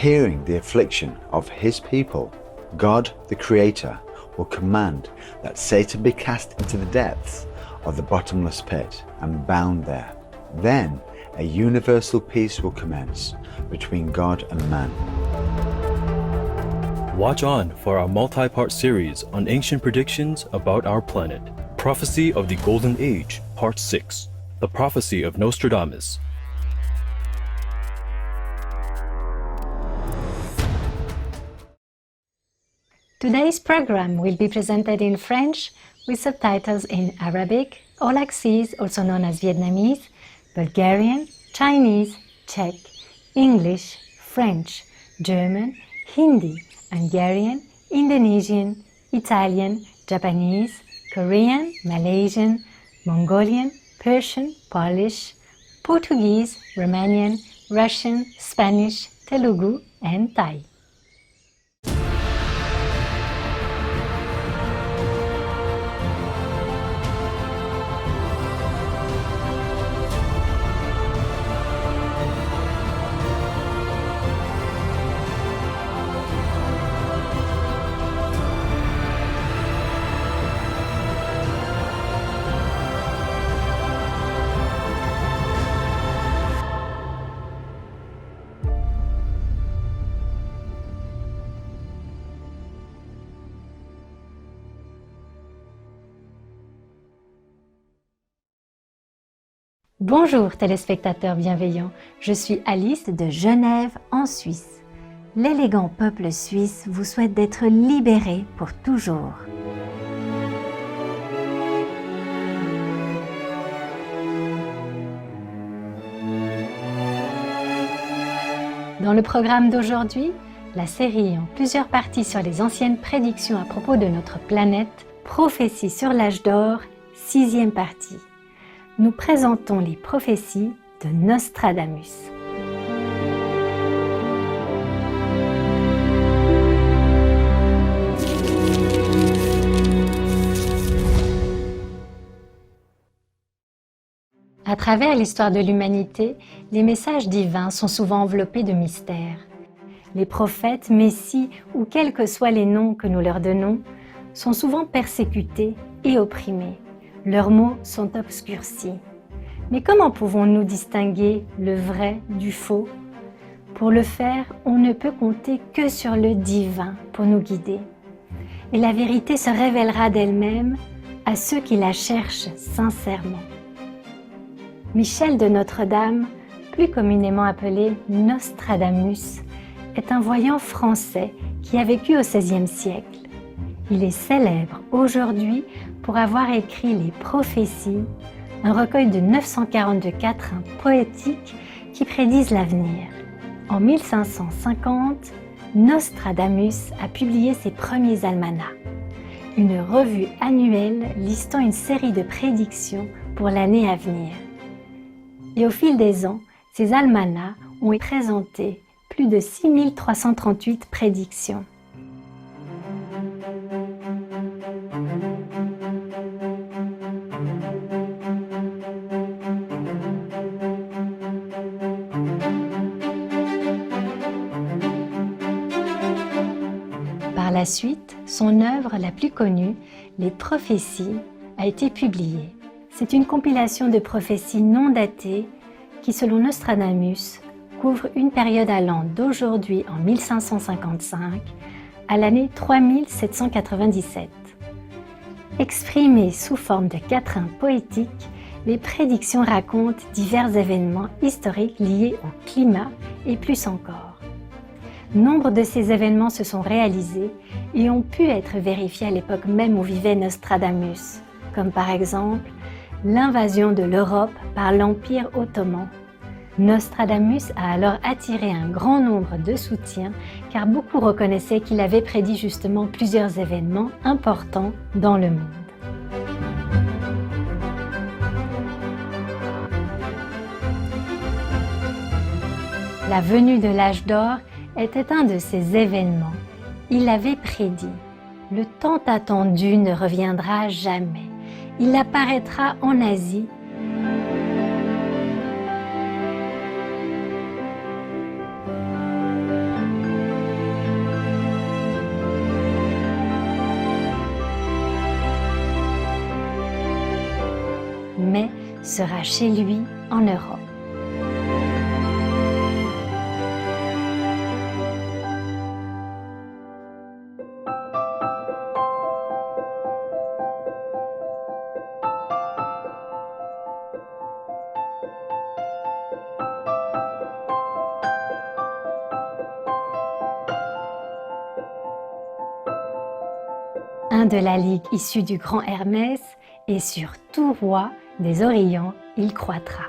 Hearing the affliction of his people, God the Creator will command that Satan be cast into the depths of the bottomless pit and bound there. Then a universal peace will commence between God and man. Watch on for our multi-part series on ancient predictions about our planet. Prophecy of the Golden Age, Part 6. The Prophecy of Nostradamus. Today's program will be presented in French with subtitles in Arabic, Aulacese, also known as Vietnamese, Bulgarian, Chinese, Czech, English, French, German, Hindi, Hungarian, Indonesian, Italian, Japanese, Korean, Malaysian, Mongolian, Persian, Polish, Portuguese, Romanian, Russian, Spanish, Telugu, and Thai. Bonjour téléspectateurs bienveillants, je suis Alice de Genève en Suisse. L'élégant peuple suisse vous souhaite d'être libéré pour toujours. Dans le programme d'aujourd'hui, la série en plusieurs parties sur les anciennes prédictions à propos de notre planète, Prophéties sur l'âge d'or, 6e partie. Nous présentons les prophéties de Nostradamus. À travers l'histoire de l'humanité, les messages divins sont souvent enveloppés de mystères. Les prophètes, messies ou quels que soient les noms que nous leur donnons, sont souvent persécutés et opprimés. Leurs mots sont obscurcis. Mais comment pouvons-nous distinguer le vrai du faux? Pour le faire, on ne peut compter que sur le divin pour nous guider. Et la vérité se révélera d'elle-même à ceux qui la cherchent sincèrement. Michel de Notre-Dame, plus communément appelé Nostradamus, est un voyant français qui a vécu au XVIe siècle. Il est célèbre aujourd'hui pour avoir écrit les Prophéties, un recueil de 942 quatrains poétiques qui prédisent l'avenir. En 1550, Nostradamus a publié ses premiers almanachs, une revue annuelle listant une série de prédictions pour l'année à venir. Et au fil des ans, ces almanachs ont présenté plus de 6338 prédictions. Par la suite, son œuvre la plus connue, Les Prophéties, a été publiée. C'est une compilation de prophéties non datées qui, selon Nostradamus, couvre une période allant d'aujourd'hui en 1555 à l'année 3797. Exprimées sous forme de quatrains poétiques, les prédictions racontent divers événements historiques liés au climat et plus encore. Nombre de ces événements se sont réalisés et ont pu être vérifiés à l'époque même où vivait Nostradamus, comme par exemple l'invasion de l'Europe par l'Empire ottoman. Nostradamus a alors attiré un grand nombre de soutiens car beaucoup reconnaissaient qu'il avait prédit justement plusieurs événements importants dans le monde. La venue de l'âge d'or était un de ces événements. Il l'avait prédit. Le tant attendu ne reviendra jamais. Il apparaîtra en Asie. sera chez lui en Europe. Un de la ligue issue du grand Hermès, et sur tout roi des Orients il croîtra.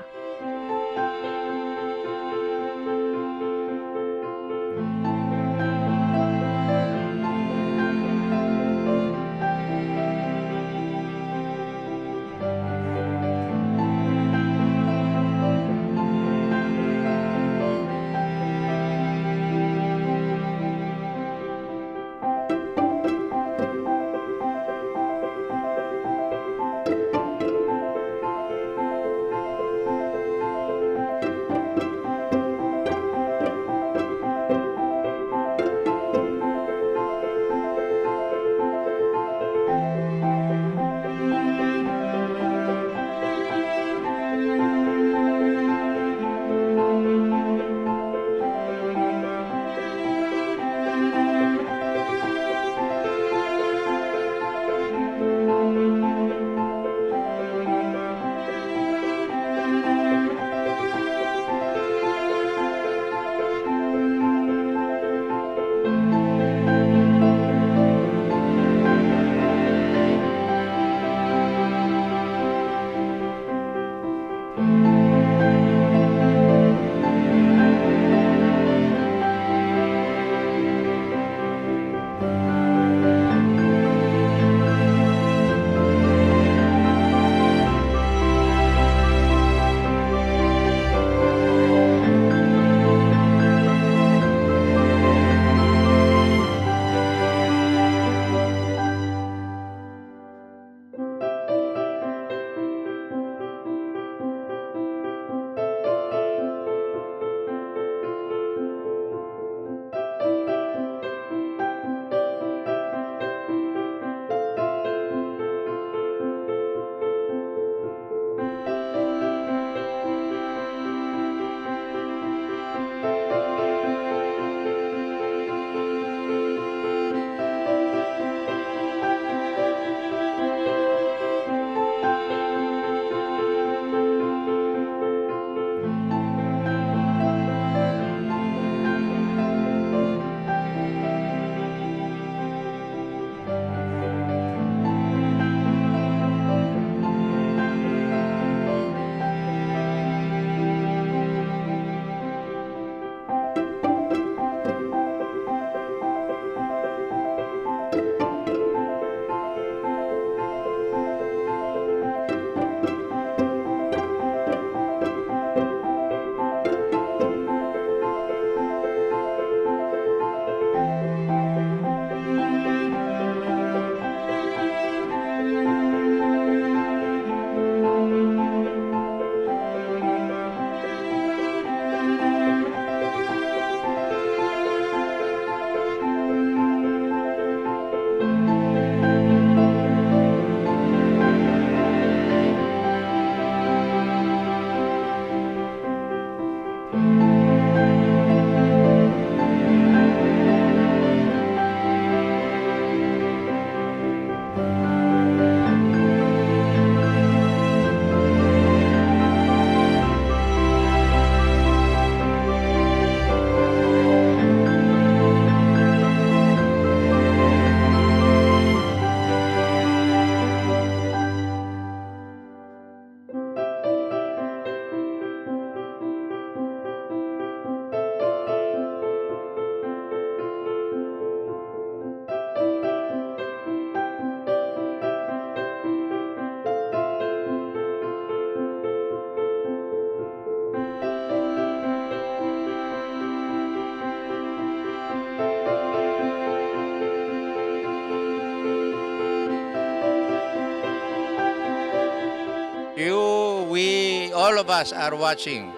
All of us are watching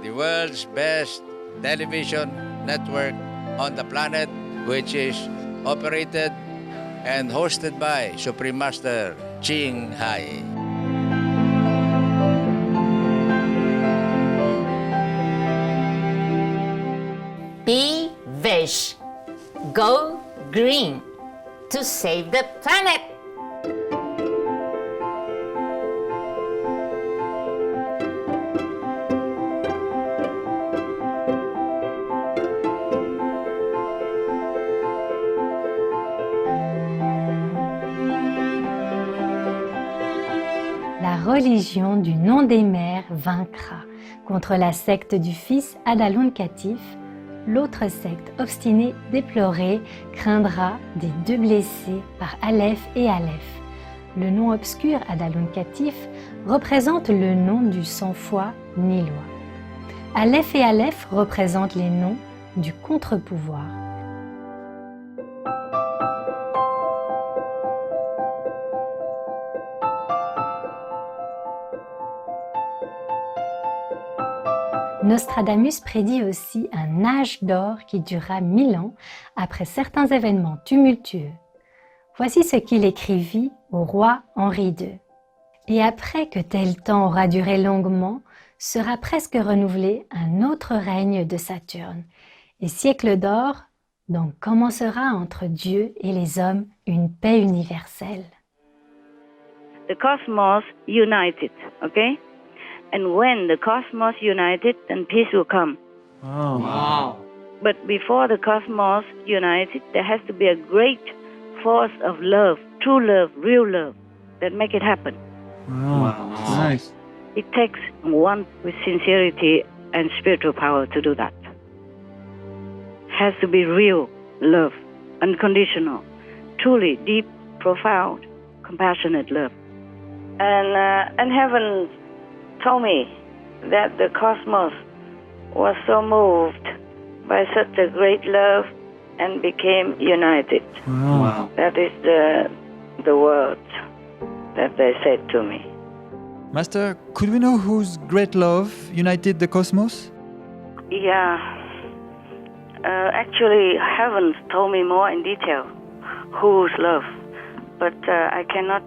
the world's best television network on the planet, which is operated and hosted by Supreme Master Ching Hai. Be veg. Go green to save the planet. La religion du nom des mères vaincra contre la secte du fils Adalon Katif. L'autre secte obstinée, déplorée, craindra des deux blessés par Aleph et Aleph. Le nom obscur Adalon Katif représente le nom du sang-froid nilois. Aleph et Aleph représentent les noms du contre-pouvoir. Nostradamus prédit aussi un âge d'or qui durera 1000 ans après certains événements tumultueux. Voici ce qu'il écrivit au roi Henri II. Et après que tel temps aura duré longuement, sera presque renouvelé un autre règne de Saturne. Et siècle d'or, donc commencera entre Dieu et les hommes une paix universelle. The cosmos united, okay? And when the cosmos united, then peace will come. Wow. But before the cosmos united, there has to be a great force of love, true love, real love, that make it happen. Wow. Nice. It takes one with sincerity and spiritual power to do that. Has to be real love, unconditional, truly deep, profound, compassionate love. And heaven told me that the cosmos was so moved by such a great love and became united. Wow. That is the words that they said to me. Master, could we know whose great love united the cosmos? Yeah. Actually, heaven told me more in detail whose love, but I cannot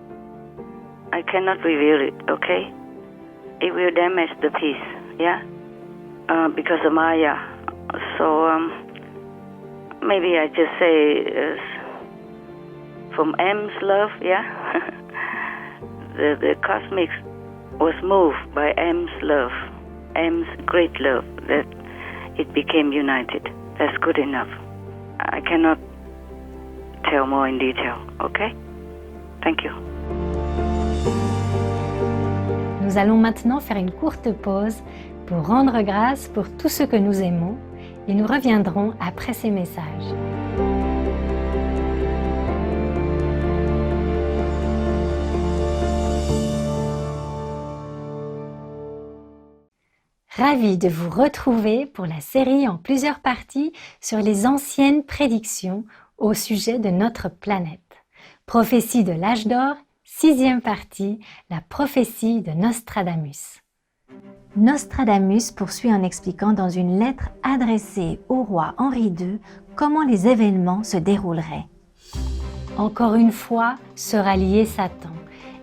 reveal it. Okay? It will damage the peace. Yeah. Because of Maya. So maybe I just say from M's love. Yeah. the cosmics was moved by M's love, M's great love, that it became united. That's good enough. I cannot tell more in detail, okay? Thank you. Nous allons maintenant faire une courte pause pour rendre grâce pour tout ce que nous aimons et nous reviendrons après ces messages. Ravi de vous retrouver pour la série en plusieurs parties sur les anciennes prédictions au sujet de notre planète. Prophétie de l'âge d'or, 6e partie, la prophétie de Nostradamus. Nostradamus poursuit en expliquant dans une lettre adressée au roi Henri II comment les événements se dérouleraient. Encore une fois sera lié Satan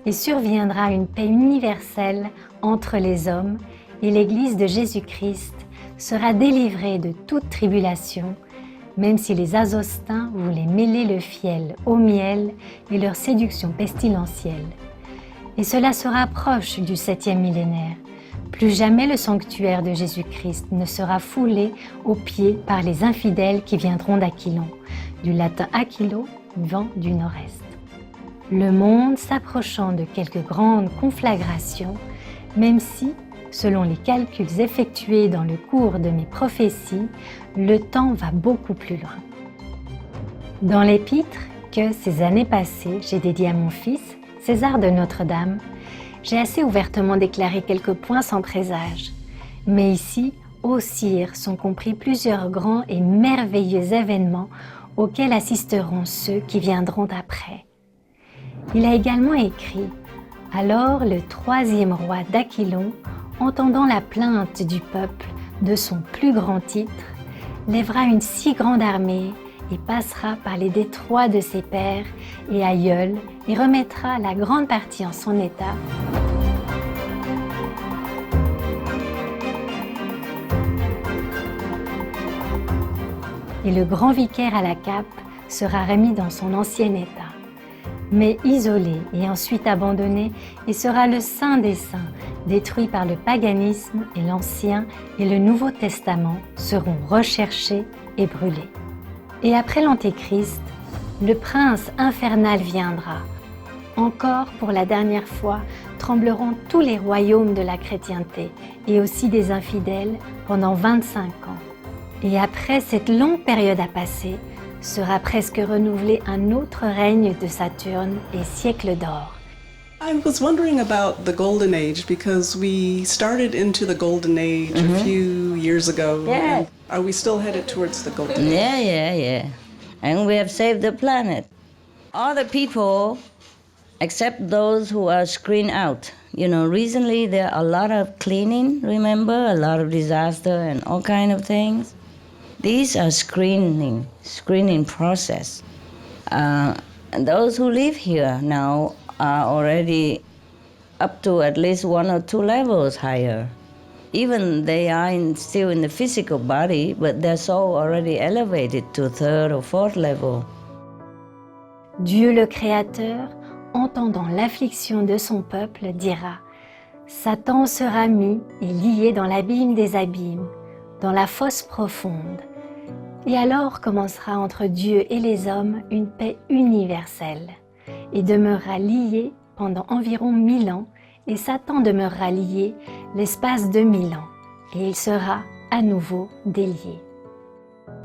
et surviendra une paix universelle entre les hommes et l'Église de Jésus-Christ sera délivrée de toute tribulation, même si les Azostins voulaient mêler le fiel au miel et leur séduction pestilentielle. Et cela se rapproche du 7e millénaire. Plus jamais le sanctuaire de Jésus-Christ ne sera foulé aux pieds par les infidèles qui viendront d'Aquilon, du latin aquilo, vent du nord-est. Le monde s'approchant de quelques grandes conflagrations, même si, selon les calculs effectués dans le cours de mes prophéties, le temps va beaucoup plus loin. Dans l'épître que, ces années passées, j'ai dédié à mon fils, César de Notre-Dame, j'ai assez ouvertement déclaré quelques points sans présage. Mais ici, ô sire, sont compris plusieurs grands et merveilleux événements auxquels assisteront ceux qui viendront après. Il a également écrit « Alors le 3e roi d'Aquilon, entendant la plainte du peuple de son plus grand titre, lèvera une si grande armée et passera par les détroits de ses pères et aïeuls et remettra la grande partie en son état. et le grand vicaire à la cape sera remis dans son ancien état. Mais isolé et ensuite abandonné, il sera le Saint des Saints, détruit par le paganisme, et l'Ancien et le Nouveau Testament seront recherchés et brûlés. Et après l'Antéchrist, le prince infernal viendra. Encore pour la dernière fois, trembleront tous les royaumes de la chrétienté et aussi des infidèles pendant 25 ans. Et après cette longue période à passer, sera presque renouvelé un autre règne de Saturne et siècle d'or. I was wondering about the Golden Age because we started into the Golden Age a few years ago. Yeah. Are we still headed towards the Golden Age? Yeah. And we have saved the planet. All the people, except those who are screened out. You know, recently there are a lot of cleaning, remember? A lot of disaster and all kind of things. These are screening process. And those who live here now are already up to at least 1 or 2 levels higher. Even they are still in the physical body, but their soul already elevated to 3rd or 4th level. Dieu le Créateur, entendant l'affliction de son peuple, dira « Satan sera mis et lié dans l'abîme des abîmes, dans la fosse profonde. » Et alors commencera entre Dieu et les hommes une paix universelle, et demeurera lié pendant environ 1000 ans, et Satan demeurera lié l'espace de 1000 ans, et il sera à nouveau délié.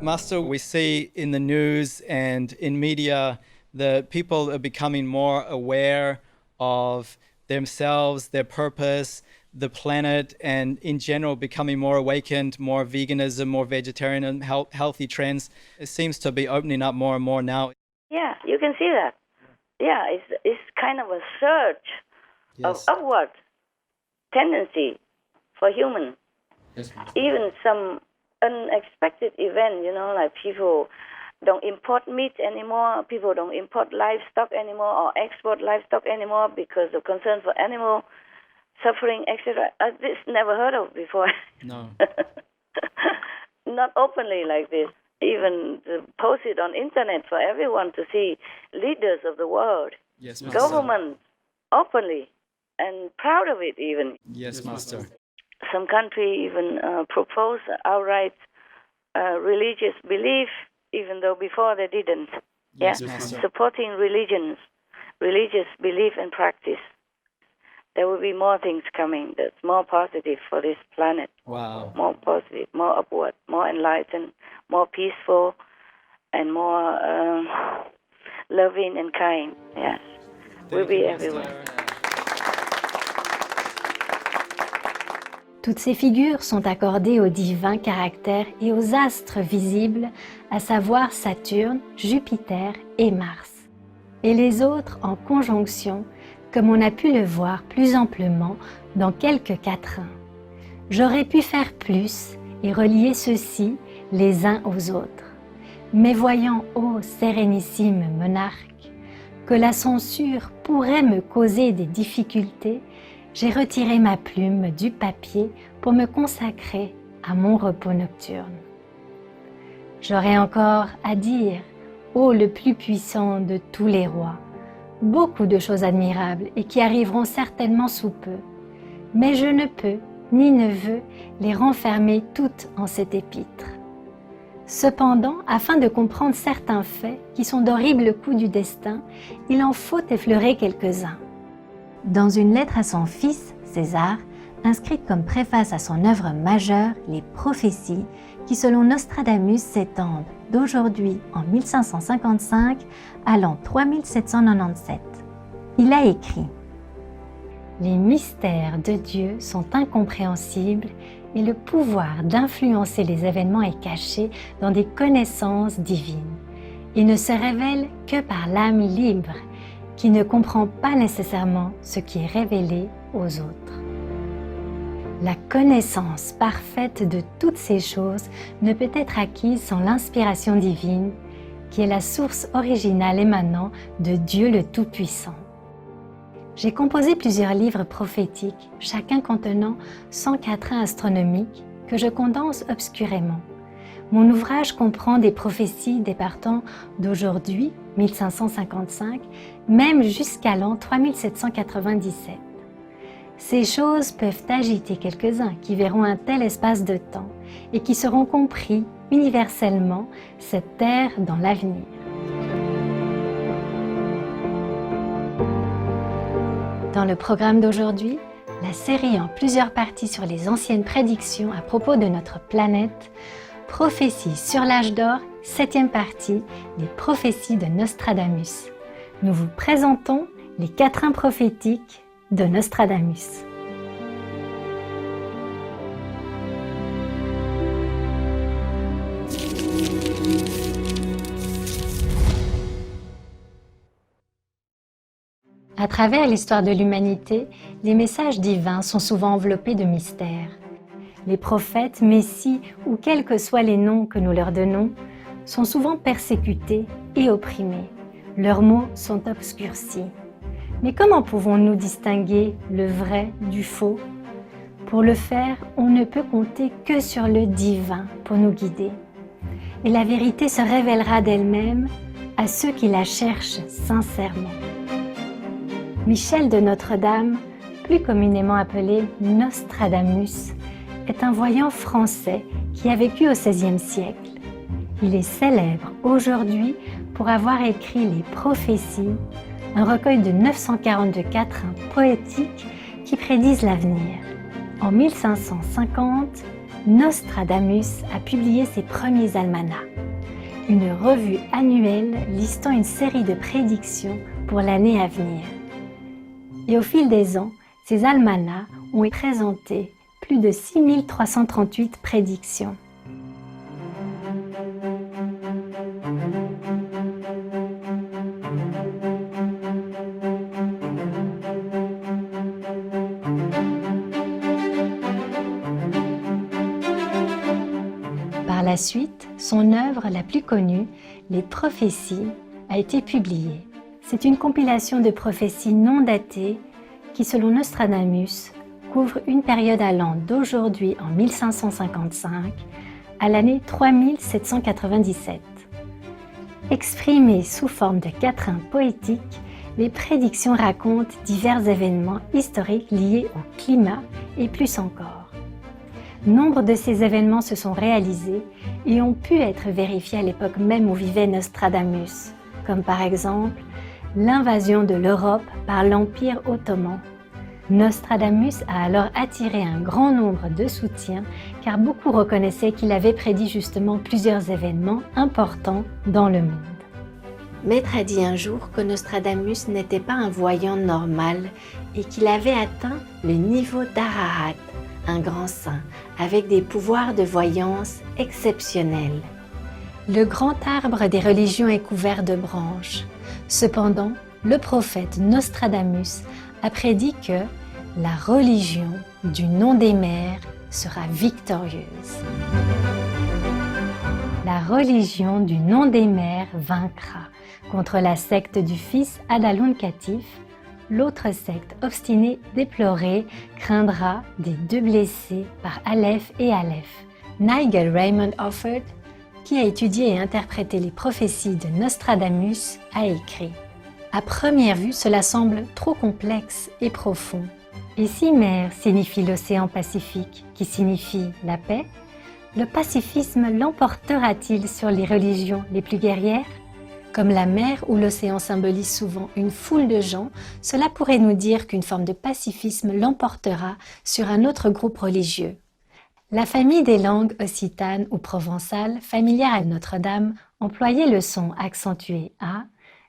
Master, we see in the news and in media that people are becoming more aware of themselves, their purpose, the planet, and in general becoming more awakened, more veganism, more vegetarian, healthy trends. It seems to be opening up more and more now. Yeah, you can see that. Yeah, it's kind of a surge of upward tendency for humans. Yes. Even some unexpected event, you know, like people don't import meat anymore, people don't import livestock anymore or export livestock anymore because of concern for animal suffering, etc. This never heard of before. No. Not openly like this. Even post it on internet for everyone to see. Leaders of the world, Yes, Master. government, openly and proud of it even. Yes, Master. Some country even propose outright religious belief, even though before they didn't. Yes, yeah, Master. supporting religions, religious belief and practice. There will be more things coming that's more positive for this planet. Wow. More positive, more upward, more enlightened, more peaceful, and more loving and kind. Yes, we'll be everywhere. Toutes ces figures sont accordées aux divins caractères et aux astres visibles, à savoir Saturne, Jupiter et Mars. Et les autres en conjonction, comme on a pu le voir plus amplement dans quelques quatrains. J'aurais pu faire plus et relier ceux-ci les uns aux autres. Mais voyant, ô sérénissime monarque, que la censure pourrait me causer des difficultés, j'ai retiré ma plume du papier pour me consacrer à mon repos nocturne. J'aurais encore à dire, ô le plus puissant de tous les rois, beaucoup de choses admirables et qui arriveront certainement sous peu, mais je ne peux ni ne veux les renfermer toutes en cet épître. Cependant, afin de comprendre certains faits qui sont d'horribles coups du destin, il en faut effleurer quelques-uns. Dans une lettre à son fils, César, inscrite comme préface à son œuvre majeure, Les Prophéties, qui selon Nostradamus s'étendent d'aujourd'hui en 1555 à l'an 3797. Il a écrit « Les mystères de Dieu sont incompréhensibles et le pouvoir d'influencer les événements est caché dans des connaissances divines. Il ne se révèle que par l'âme libre qui ne comprend pas nécessairement ce qui est révélé aux autres. La connaissance parfaite de toutes ces choses ne peut être acquise sans l'inspiration divine, qui est la source originale émanant de Dieu le Tout-Puissant. J'ai composé plusieurs livres prophétiques, chacun contenant 100 quatrains astronomiques que je condense obscurément. mon ouvrage comprend des prophéties départant d'aujourd'hui, 1555, même jusqu'à l'an 3797. Ces choses peuvent agiter quelques-uns qui verront un tel espace de temps et qui seront compris universellement cette terre dans l'avenir. Dans le programme d'aujourd'hui, la série en plusieurs parties sur les anciennes prédictions à propos de notre planète, Prophéties sur l'âge d'or, 7e partie, les prophéties de Nostradamus. Nous vous présentons les quatrains prophétiques de Nostradamus. À travers l'histoire de l'humanité, les messages divins sont souvent enveloppés de mystères. Les prophètes, messies ou quels que soient les noms que nous leur donnons, sont souvent persécutés et opprimés. Leurs mots sont obscurcis. Mais comment pouvons-nous distinguer le vrai du faux? Pour le faire, on ne peut compter que sur le divin pour nous guider. Et la vérité se révélera d'elle-même à ceux qui la cherchent sincèrement. Michel de Notre-Dame, plus communément appelé Nostradamus, est un voyant français qui a vécu au XVIe siècle. Il est célèbre aujourd'hui pour avoir écrit les Prophéties, un recueil de 942 quatrains poétiques qui prédisent l'avenir. En 1550, Nostradamus a publié ses premiers almanachs, une revue annuelle listant une série de prédictions pour l'année à venir. Et au fil des ans, ces almanachs ont présenté plus de 6338 prédictions. Par la suite, son œuvre la plus connue, Les Prophéties, a été publiée. C'est une compilation de prophéties non datées qui, selon Nostradamus, couvre une période allant d'aujourd'hui en 1555 à l'année 3797. Exprimées sous forme de quatrains poétiques, les prédictions racontent divers événements historiques liés au climat et plus encore. Nombre de ces événements se sont réalisés et ont pu être vérifiés à l'époque même où vivait Nostradamus, comme par exemple l'invasion de l'Europe par l'Empire ottoman. Nostradamus a alors attiré un grand nombre de soutiens car beaucoup reconnaissaient qu'il avait prédit justement plusieurs événements importants dans le monde. Maître a dit un jour que Nostradamus n'était pas un voyant normal et qu'il avait atteint le niveau d'Arahat, un grand saint, avec des pouvoirs de voyance exceptionnels. Le grand arbre des religions est couvert de branches. Cependant, le prophète Nostradamus a prédit que la religion du nom des mers sera victorieuse. La religion du nom des mers vaincra contre la secte du fils Adaluncatif. L'autre secte obstinée, déplorée, craindra des deux blessés par Aleph et Aleph. Nigel Raymond Offord, qui a étudié et interprété les prophéties de Nostradamus, a écrit « À première vue, cela semble trop complexe et profond. Et si mer signifie l'océan Pacifique, qui signifie la paix, le pacifisme l'emportera-t-il sur les religions les plus guerrières ? Comme la mer ou l'océan symbolisent souvent une foule de gens, cela pourrait nous dire qu'une forme de pacifisme l'emportera sur un autre groupe religieux. La famille des langues occitanes ou provençales, familière à Notre-Dame, employait le son accentué « a »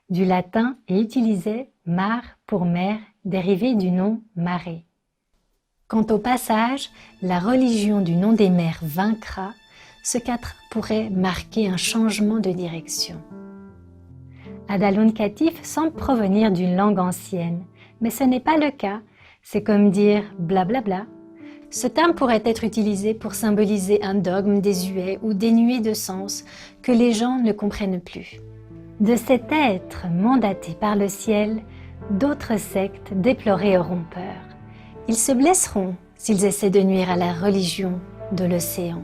du latin et utilisait « mar » pour mer, dérivé du nom « marée ». Quant au passage « la religion du nom des mers vaincra », ce quatrain pourrait marquer un changement de direction. Adaluncatif semble provenir d'une langue ancienne, mais ce n'est pas le cas, c'est comme dire « blablabla ». Ce terme pourrait être utilisé pour symboliser un dogme désuet ou dénué de sens que les gens ne comprennent plus. De cet être mandaté par le ciel, d'autres sectes déplorés auront peur. Ils se blesseront s'ils essaient de nuire à la religion de l'océan.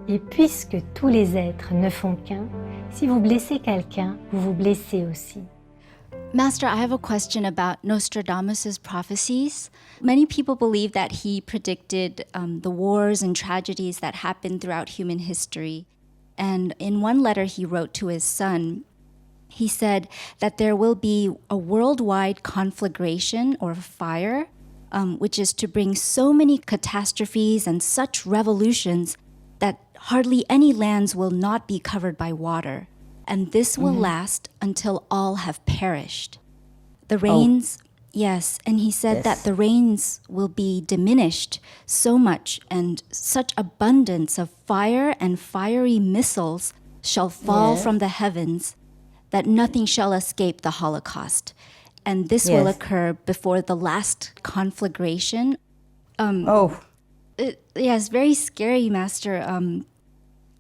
Et puisque tous les êtres ne font qu'un, si vous blessez quelqu'un, vous vous blessez aussi. Master, I have a question about Nostradamus' prophecies. Many people believe that he predicted the wars and tragedies that happened throughout human history. And in one letter he wrote to his son, he said that there will be a worldwide conflagration or fire, which is to bring so many catastrophes and such revolutions that hardly any lands will not be covered by water. And this will last until all have perished. The rains, yes, and he said that the rains will be diminished so much, and such abundance of fire and fiery missiles shall fall from the heavens that nothing shall escape the Holocaust. And this will occur before the last conflagration. Yes, very scary, Master.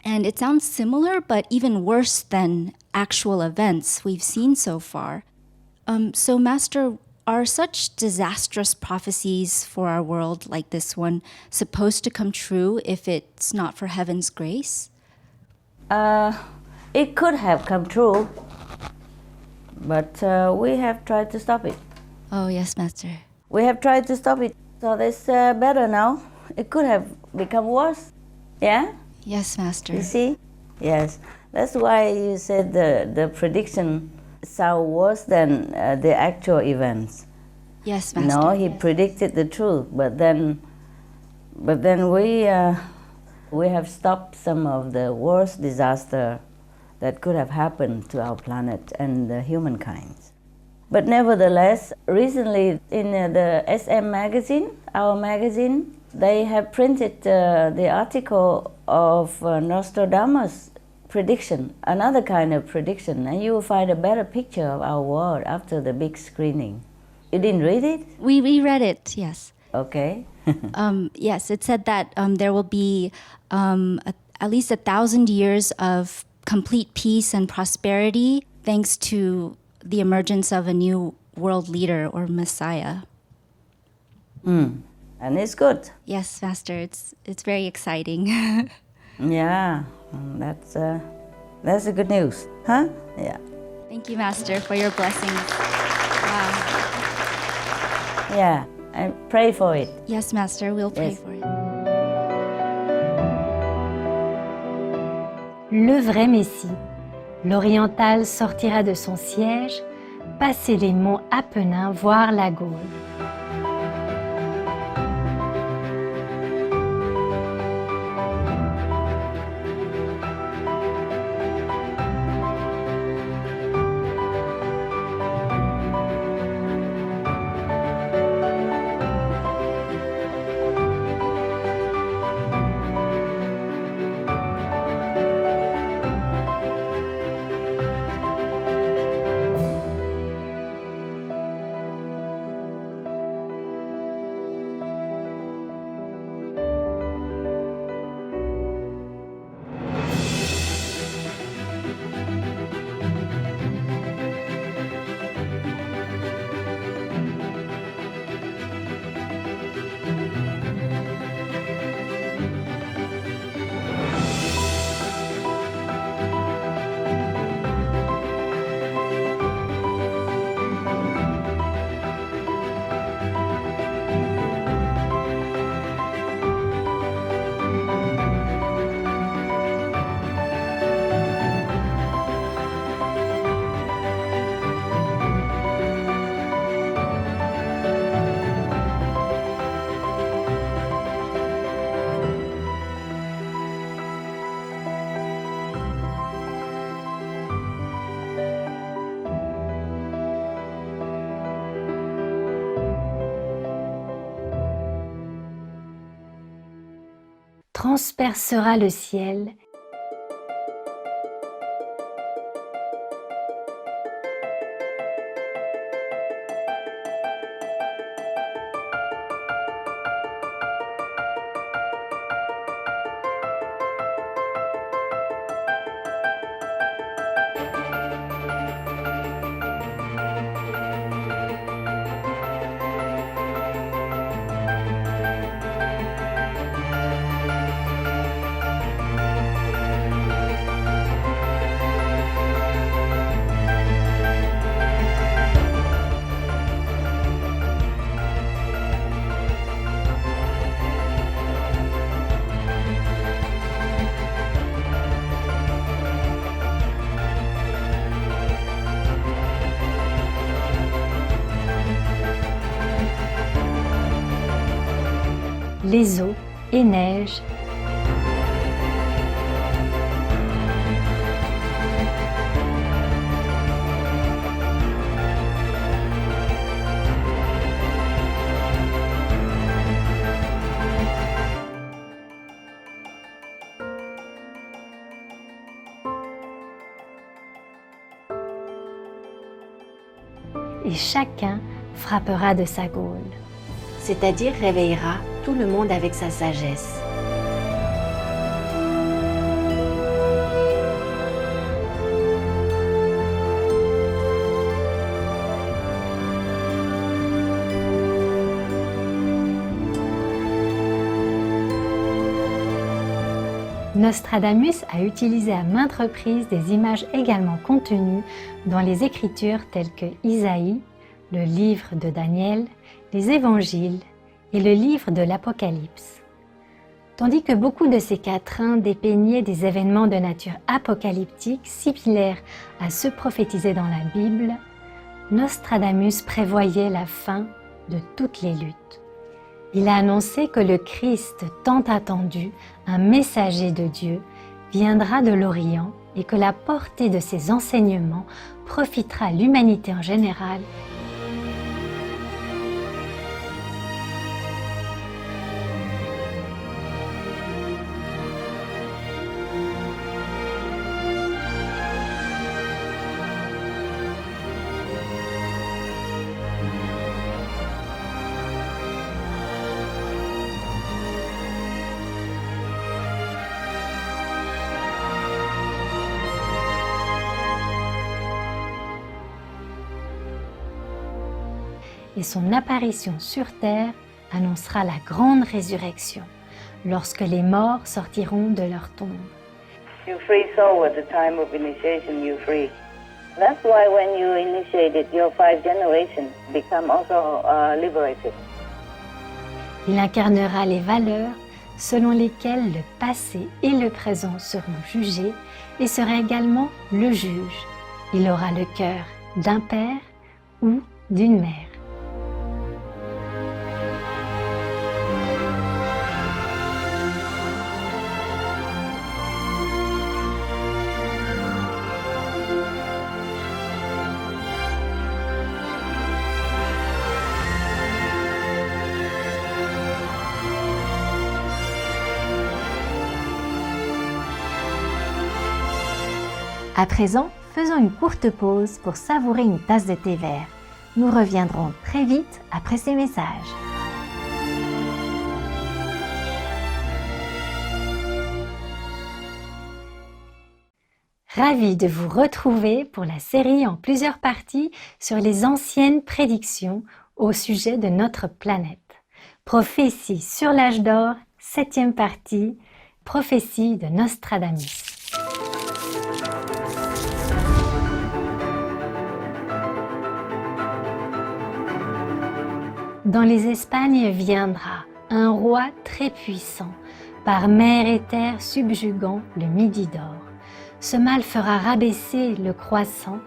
And it sounds similar, but even worse than actual events we've seen so far. So, Master, are such disastrous prophecies for our world like this one supposed to come true if it's not for heaven's grace? It could have come true, but we have tried to stop it. Oh, yes, Master. We have tried to stop it, so it's better now. It could have become worse. Yeah? Yes, Master. You see? Yes. That's why you said the prediction sound worse than the actual events. Yes, Master. No, he predicted the truth, but then we have stopped some of the worst disaster that could have happened to our planet and the humankind. But nevertheless, recently in the SM magazine, our magazine, they have printed the article of Nostradamus' prediction, another kind of prediction, and you will find a better picture of our world after the big screening. You didn't read it? We read it, yes. Okay. Yes, it said that there will be at least 1,000 years of complete peace and prosperity thanks to the emergence of a new world leader or Messiah. And it's good. Yes, Master, it's very exciting. Yeah, that's a good news, huh? Yeah. Thank you, Master, for your blessings. Wow. Yeah, and pray for it. Yes, Master, we'll pray for it. Le vrai Messie, l'Oriental sortira de son siège, passer les monts Apennins, voir la Gaule. Transpercera le ciel les eaux et neiges. Et chacun frappera de sa gaule, c'est-à-dire réveillera tout le monde avec sa sagesse. Nostradamus a utilisé à maintes reprises des images également contenues dans les Écritures telles que Isaïe, le livre de Daniel, les Évangiles et le livre de l'Apocalypse. Tandis que beaucoup de ces quatrains dépeignaient des événements de nature apocalyptique similaires à ceux prophétisés dans la Bible, Nostradamus prévoyait la fin de toutes les luttes. Il a annoncé que le Christ tant attendu, un messager de Dieu, viendra de l'Orient et que la portée de ses enseignements profitera à l'humanité en général. Et son apparition sur terre annoncera la grande résurrection, lorsque les morts sortiront de leur tombe. You free soul at the time of initiation, you free. That's why when you initiate it, your 5 generations become also liberated. Il incarnera les valeurs selon lesquelles le passé et le présent seront jugés et sera également le juge. Il aura le cœur d'un père ou d'une mère. À présent, faisons une courte pause pour savourer une tasse de thé vert. Nous reviendrons très vite après ces messages. Ravi de vous retrouver pour la série en plusieurs parties sur les anciennes prédictions au sujet de notre planète. Prophétie sur l'âge d'or, 7e partie, prophétie de Nostradamus. Dans les Espagnes viendra un roi très puissant, par mer et terre subjuguant le Midi d'or. Ce mal fera rabaisser le croissant,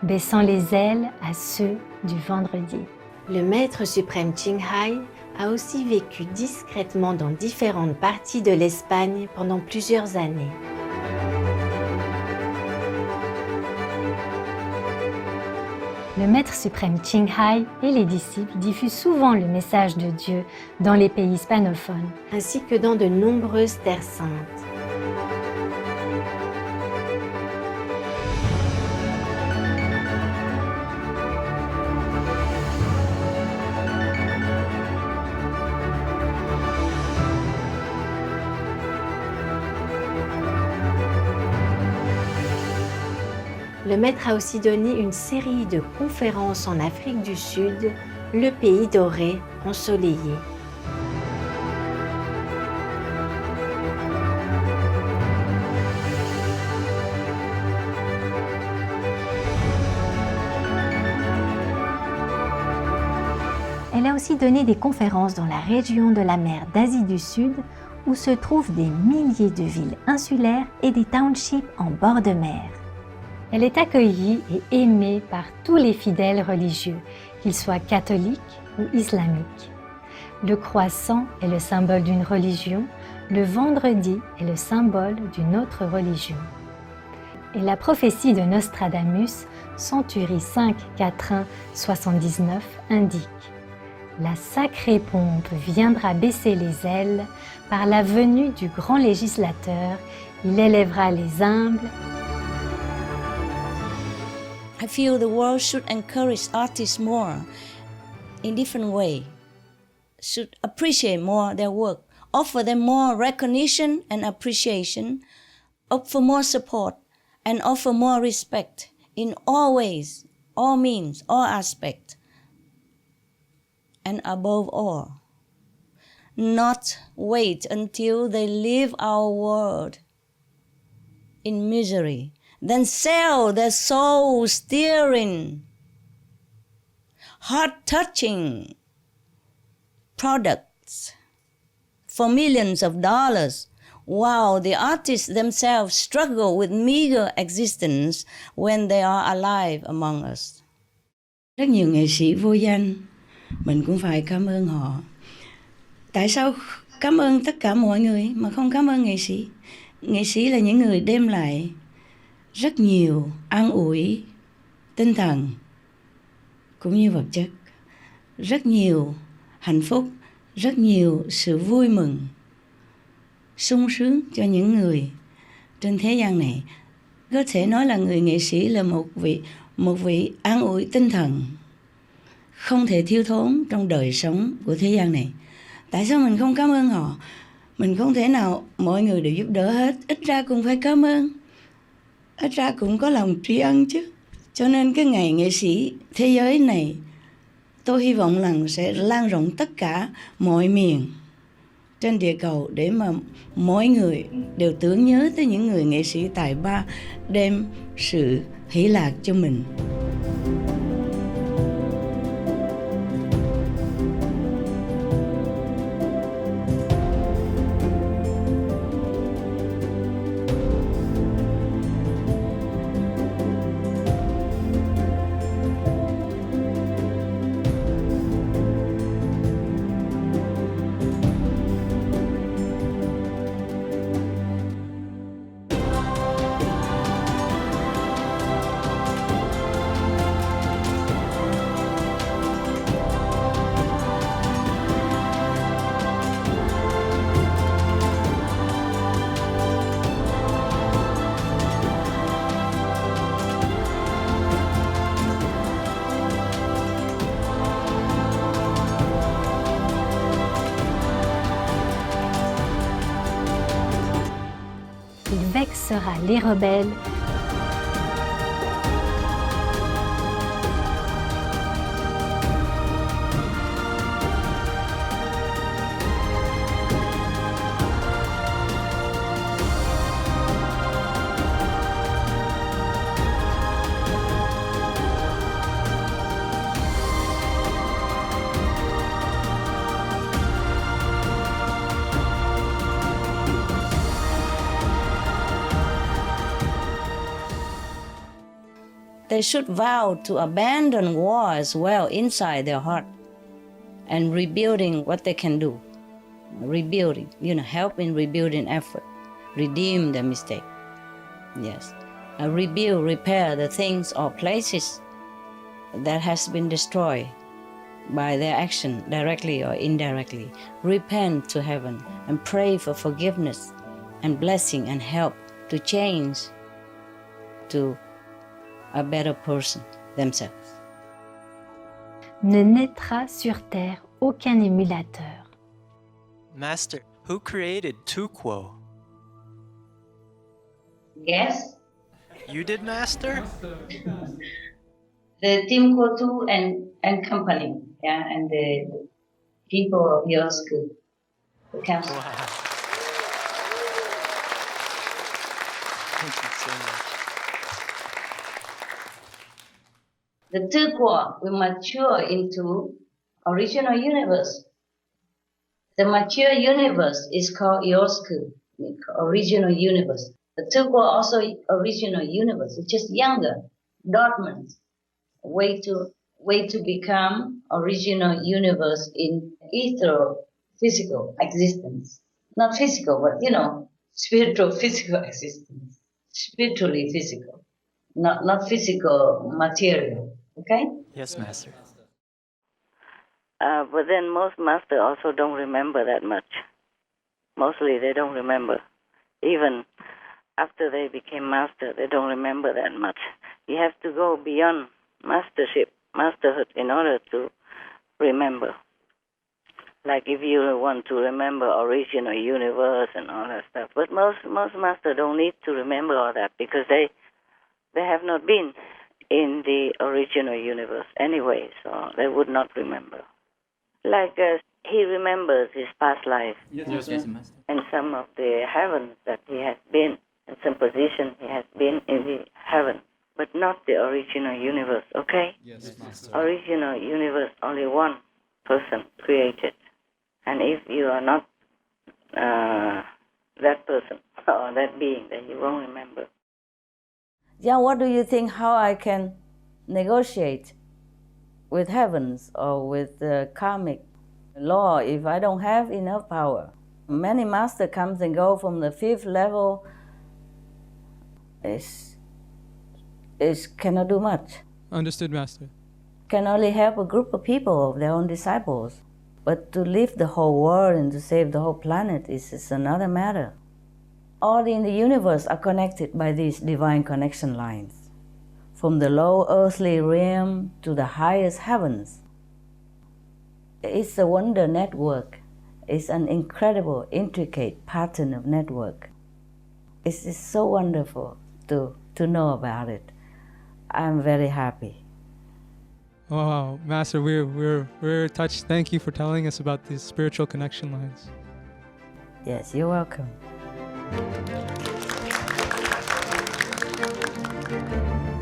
baissant les ailes à ceux du vendredi. Le maître suprême Qinghai a aussi vécu discrètement dans différentes parties de l'Espagne pendant plusieurs années. Le maître suprême Qinghai et les disciples diffusent souvent le message de Dieu dans les pays hispanophones, ainsi que dans de nombreuses terres saintes. Le maître a aussi donné une série de conférences en Afrique du Sud, le pays doré, ensoleillé. Elle a aussi donné des conférences dans la région de la mer d'Asie du Sud, où se trouvent des milliers de villes insulaires et des townships en bord de mer. Elle est accueillie et aimée par tous les fidèles religieux, qu'ils soient catholiques ou islamiques. Le croissant est le symbole d'une religion, le vendredi est le symbole d'une autre religion. Et la prophétie de Nostradamus, Centurie 5, 4, 79, indique « La sacrée pompe viendra baisser les ailes, par la venue du grand législateur, il élèvera les humbles. » I feel the world should encourage artists more in different way, should appreciate more their work, offer them more recognition and appreciation, offer more support, and offer more respect in all ways, all means, all aspects. And above all, not wait until they leave our world in misery, then sell their soul steering, heart-touching products for millions of dollars, while the artists themselves struggle with meager existence when they are alive among us. Rất nhiều nghệ sĩ vô danh, mình cũng phải cảm ơn họ. Tại sao cảm ơn tất cả mọi người mà không cảm ơn nghệ sĩ? Nghệ sĩ là những người đem lại rất nhiều an ủi tinh thần cũng như vật chất, rất nhiều hạnh phúc, rất nhiều sự vui mừng, sung sướng cho những người trên thế gian này. Có thể nói là người nghệ sĩ là một vị an ủi tinh thần không thể thiếu thốn trong đời sống của thế gian này. Tại sao mình không cảm ơn họ? Mình không thể nào mọi người đều giúp đỡ hết, ít ra cũng phải cảm ơn, ít ra cũng có lòng tri ân chứ. Cho nên cái ngày nghệ sĩ thế giới này, tôi hy vọng rằng sẽ lan rộng tất cả mọi miền trên địa cầu để mà mỗi người đều tưởng nhớ tới những người nghệ sĩ tài ba đem sự hỷ lạc cho mình. Il vexera les rebelles. They should vow to abandon war as well inside their heart and rebuilding what they can do. Rebuilding, help in rebuilding effort. Redeem the mistake. Yes. Rebuild, repair the things or places that has been destroyed by their action, directly or indirectly. Repent to heaven and pray for forgiveness and blessing and help to change to a better person themselves. Ne naîtra sur terre aucun émulateur. Master, who created Tuquo? Yes. You did, Master? The Team Kotu and company, and the people of your school, the council. Wow. Thank you so much. The Tuquo will mature into original universe. The mature universe is called your school, original universe. The Tuquo also original universe, it's just younger, dormant, way too way to become original universe in ether-physical existence. Not physical, but spiritual physical existence. Spiritually physical, not physical material. Okay? Yes, Master. But then most masters also don't remember that much. Mostly they don't remember. Even after they became master, they don't remember that much. You have to go beyond masterhood in order to remember. Like if you want to remember original universe and all that stuff. But most masters don't need to remember all that because they have not been in the original universe anyway, so they would not remember. Like he remembers his past life and some of the heavens that he has been, and some position he has been in the heaven, but not the original universe, okay? Yes, Master. Original universe, only one person created. And if you are not that person or that being, then you won't remember. Yeah, what do you think how I can negotiate with heavens or with the karmic law if I don't have enough power? Many masters comes and go from the 5th level. Is cannot do much. Understood, Master. Can only help a group of people of their own disciples. But to lift the whole world and to save the whole planet is another matter. All in the universe are connected by these divine connection lines. From the low earthly realm to the highest heavens. It's a wonder network. It's an incredible, intricate pattern of network. It's so wonderful to know about it. I'm very happy. Wow, Master, we're touched. Thank you for telling us about these spiritual connection lines. Yes, you're welcome.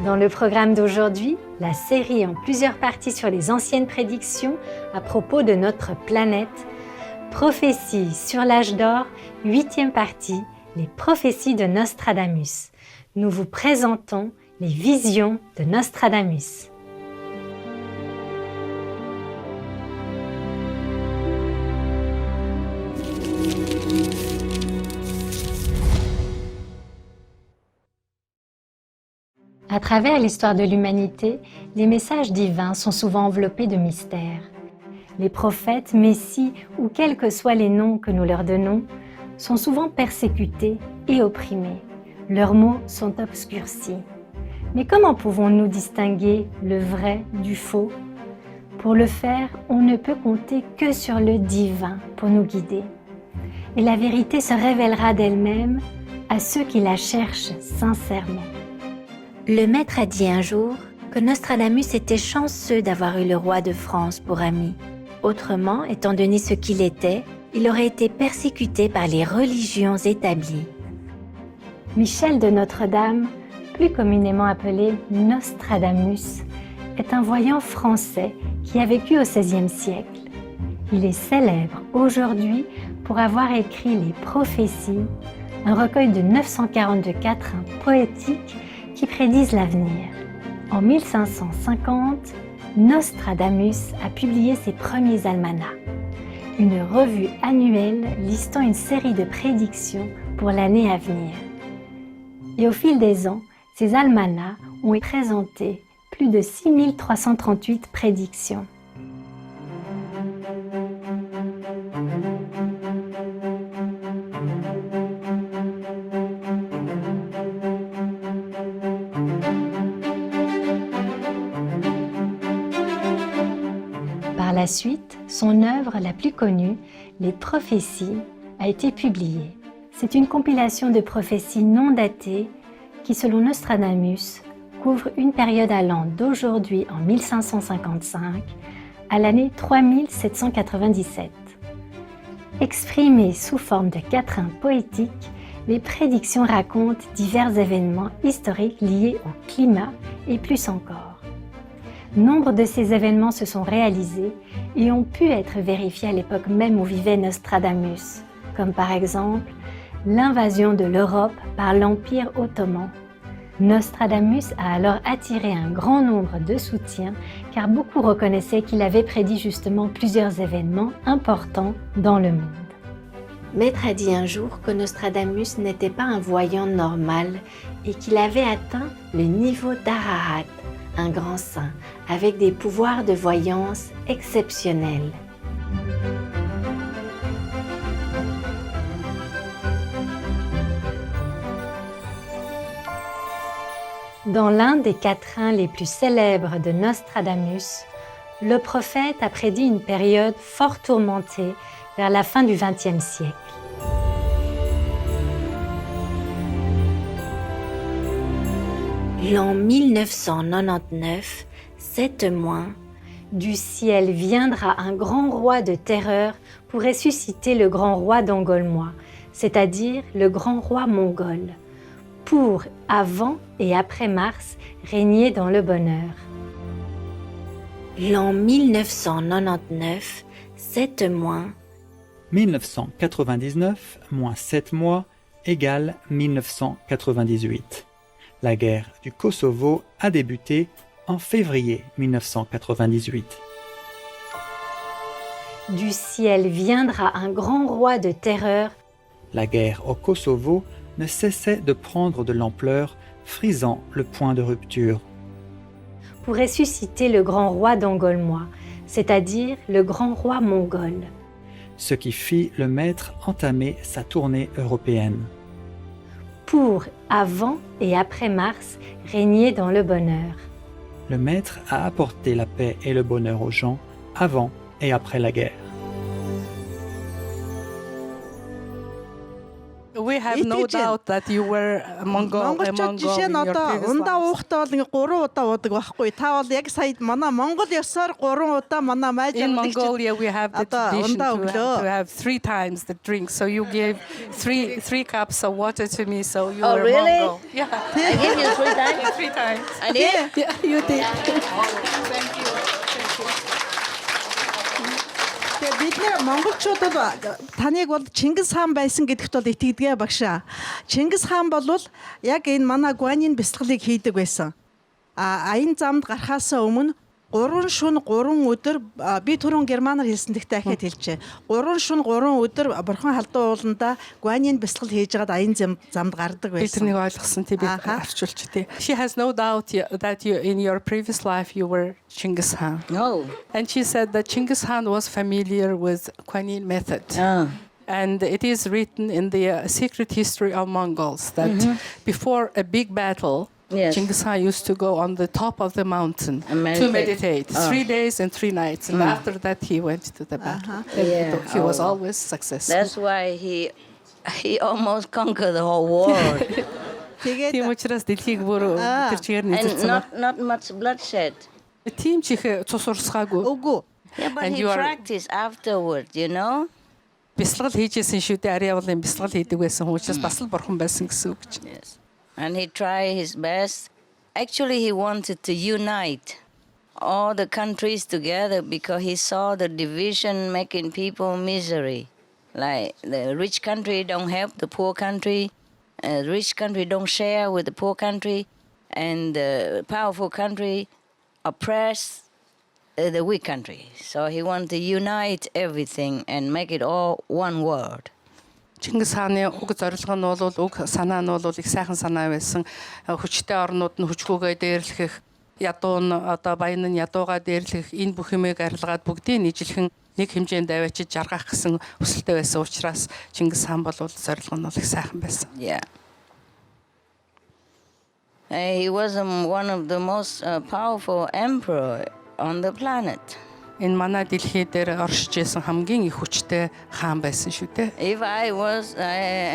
Dans le programme d'aujourd'hui, la série en plusieurs parties sur les anciennes prédictions à propos de notre planète, Prophéties sur l'âge d'or, 8e partie, les prophéties de Nostradamus. Nous vous présentons les visions de Nostradamus. À travers l'histoire de l'humanité, les messages divins sont souvent enveloppés de mystères. Les prophètes, messies ou quels que soient les noms que nous leur donnons, sont souvent persécutés et opprimés. Leurs mots sont obscurcis. Mais comment pouvons-nous distinguer le vrai du faux? Pour le faire, on ne peut compter que sur le divin pour nous guider. Et la vérité se révélera d'elle-même à ceux qui la cherchent sincèrement. Le maître a dit un jour que Nostradamus était chanceux d'avoir eu le roi de France pour ami. Autrement, étant donné ce qu'il était, il aurait été persécuté par les religions établies. Michel de Notre-Dame, plus communément appelé Nostradamus, est un voyant français qui a vécu au XVIe siècle. Il est célèbre aujourd'hui pour avoir écrit les Prophéties, un recueil de 942 quatrains poétiques qui prédisent l'avenir. En 1550, Nostradamus a publié ses premiers almanachs, une revue annuelle listant une série de prédictions pour l'année à venir. Et au fil des ans, ces almanachs ont présenté plus de 6338 prédictions. Par la suite, son œuvre la plus connue, Les Prophéties, a été publiée. C'est une compilation de prophéties non datées qui, selon Nostradamus, couvre une période allant d'aujourd'hui en 1555 à l'année 3797. Exprimées sous forme de quatrains poétiques, les prédictions racontent divers événements historiques liés au climat et plus encore. Nombre de ces événements se sont réalisés et ont pu être vérifiés à l'époque même où vivait Nostradamus, comme par exemple l'invasion de l'Europe par l'Empire ottoman, Nostradamus a alors attiré un grand nombre de soutiens car beaucoup reconnaissaient qu'il avait prédit justement plusieurs événements importants dans le monde. Maître a dit un jour que Nostradamus n'était pas un voyant normal et qu'il avait atteint le niveau d'Arahat, un grand saint, avec des pouvoirs de voyance exceptionnels. Dans l'un des quatrains les plus célèbres de Nostradamus, le prophète a prédit une période fort tourmentée vers la fin du XXe siècle. L'an 1999, 7 mois, du ciel viendra un grand roi de terreur pour ressusciter le grand roi d'Angolmois, c'est-à-dire le grand roi mongol, pour, avant et après Mars, régner dans le bonheur. L'an 1999, 7 mois. 1999 moins 7 mois égale 1998. La guerre du Kosovo a débuté en février 1998. Du ciel viendra un grand roi de terreur. La guerre au Kosovo ne cessait de prendre de l'ampleur, frisant le point de rupture. Pour ressusciter le grand roi d'Angolmois, c'est-à-dire le grand roi mongol. Ce qui fit le maître entamer sa tournée européenne. Pour, avant et après Mars, régner dans le bonheur. Le maître a apporté la paix et le bonheur aux gens avant et après la guerre. We have no doubt that you were a Mongol in your previous lives. In Mongolia, we have the tradition to have 3 times the drink. So you gave three cups of water to me. So you were really? Mongol. Yeah. I gave you 3 times? 3 times. I did? Yeah, you did. Thank you. Бид нэр монголчуудад таныг бол Чингис хаан байсан гэдэгт бол итгэдэг багшаа. Чингис хаан бол яг энэ манай Гуанийн бясалгалыг хийдэг байсан. Аян замд гарахаас өмнө 3 шөнө 3 өдөр би түрүүн германаар хэлсэн дэхтэй ахиад хэлчихэ. 3 шөнө 3 өдөр бурхан халдуу ууланда Гуанийн бясалгал хийж байгаад аян замд гардаг байсан. Би тэрнийг ойлгосон тий би арчуулчих тий. She has no doubt that you in your previous life you were Genghis Khan. No. And she said that Genghis Khan was familiar with Guanyin method. And it is written in the secret history of Mongols that before a big battle, Genghis Khan used to go on the top of the mountain to meditate 3 days and 3 nights. And after that, he went to the battle. He was always successful. That's why he almost conquered the whole world. Тийм учраас дэлхийг бүр тэр чигээр And not much bloodshed. Тийм чих цус урсгаагүй. Үгүй. Yeah, but he practiced afterward, you know? Бясалгал хийжсэн шүү дээ. Ариавлын бясалгал хийдэг байсан хүн учраас бас л бурхан байсан гэсэн үг гэж. And he tried his best. Actually, he wanted to unite all the countries together because he saw the division making people misery. Like the rich country don't help the poor country, the rich country don't share with the poor country, and the powerful country oppress the weak country. So he wanted to unite everything and make it all one world. Чингис хааны уг зорилго нь бол уг санаа нь бол их сайхан санаа байсан. Хүчтэй орнууд нь хүчгүйгээ дээрлэх, ядуу нь одоо баян нь ядуугаа дээрлэх, энэ бүх юмыг арилгаад бүгдийг нийжлэхэн нэг хэмжээнд аваачиж жаргах гэсэн хүсэлтэй байсан учраас Чингис хаан бол зорилго нь их сайхан байсан. Yeah. He was one of the most powerful emperor on the planet. Энэ манай дэлхий дээр оршиж байсан хамгийн их хүчтэй хаан байсан шүү дээ. If I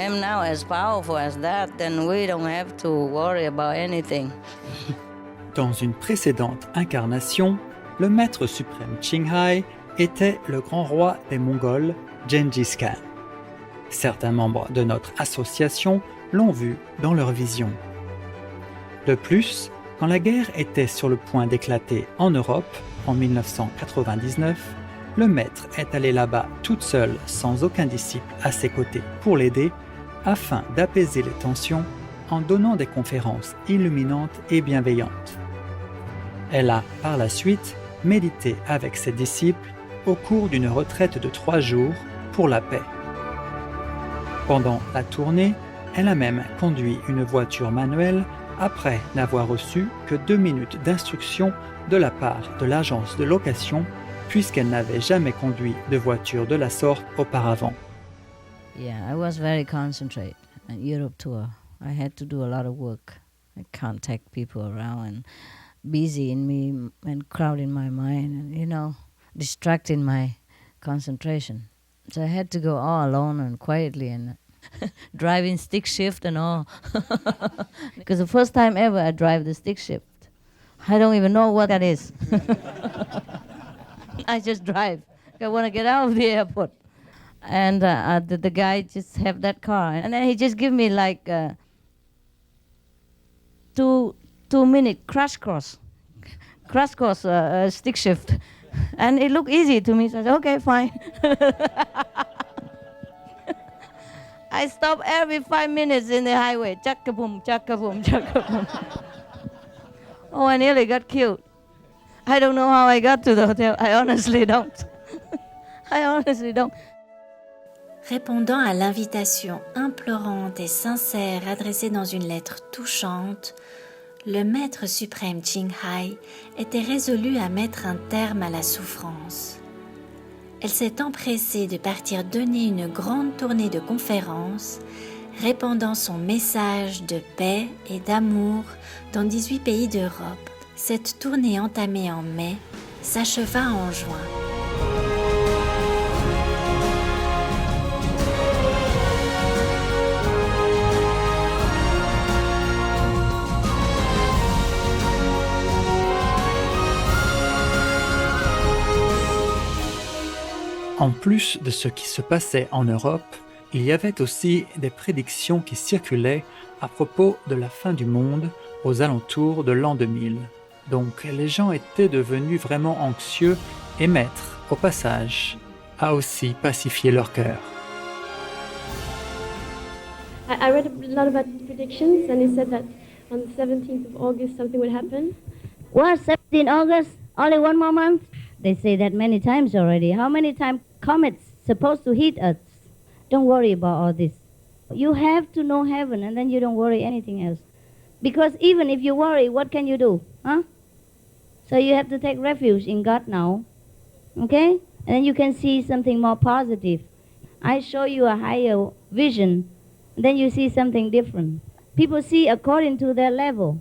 am now as powerful as that, then we don't have to worry about anything. Dans une précédente incarnation, le maître suprême Qinghai était le grand roi des Mongols, Gengis Khan. Certains membres de notre association l'ont vu dans leur vision. De plus, quand la guerre était sur le point d'éclater en Europe, en 1999, le maître est allé là-bas toute seule, sans aucun disciple à ses côtés pour l'aider, afin d'apaiser les tensions en donnant des conférences illuminantes et bienveillantes. Elle a, par la suite, médité avec ses disciples au cours d'une retraite de 3 jours pour la paix. Pendant la tournée, elle a même conduit une voiture manuelle après n'avoir reçu que 2 minutes d'instruction de la part de l'agence de location puisqu'elle n'avait jamais conduit de voiture de la sorte auparavant. Yeah, I was very concentrated on Europe tour. I had to do a lot of work. I can't take people around and busy in me and crowding my mind and, distracting my concentration. So I had to go all alone and quietly and driving stick shift and all. Because the first time ever I drive the stick shift. I don't even know what that is. I just drive. I want to get out of the airport. And the guy just have that car. And then he just give me like 2-minute crash course stick shift. And it looked easy to me. So I said, okay, fine. I stop every 5 minutes in the highway. Chaka-boom, chaka-boom, chaka-boom. Oh, I nearly got killed. I don't know how I got to the hotel. I honestly don't. I honestly don't. Répondant à l'invitation implorante et sincère adressée dans une lettre touchante, le Maître suprême Ching Hai était résolu à mettre un terme à la souffrance. Elle s'est empressée de partir donner une grande tournée de conférences, répandant son message de paix et d'amour dans 18 pays d'Europe. Cette tournée entamée en mai s'acheva en juin. En plus de ce qui se passait en Europe, il y avait aussi des prédictions qui circulaient à propos de la fin du monde aux alentours de l'an 2000. Donc les gens étaient devenus vraiment anxieux et Maître, au passage, a aussi pacifié leur cœur. I read a lot about predictions and it said that on the 17th of August something would happen. What, 17 August? Only 1 more month? They say that many times already. How many times comets supposed to hit us? Don't worry about all this. You have to know heaven and then you don't worry anything else. Because even if you worry, what can you do? Huh? So you have to take refuge in God now. Okay? And then you can see something more positive. I show you a higher vision, and then you see something different. People see according to their level.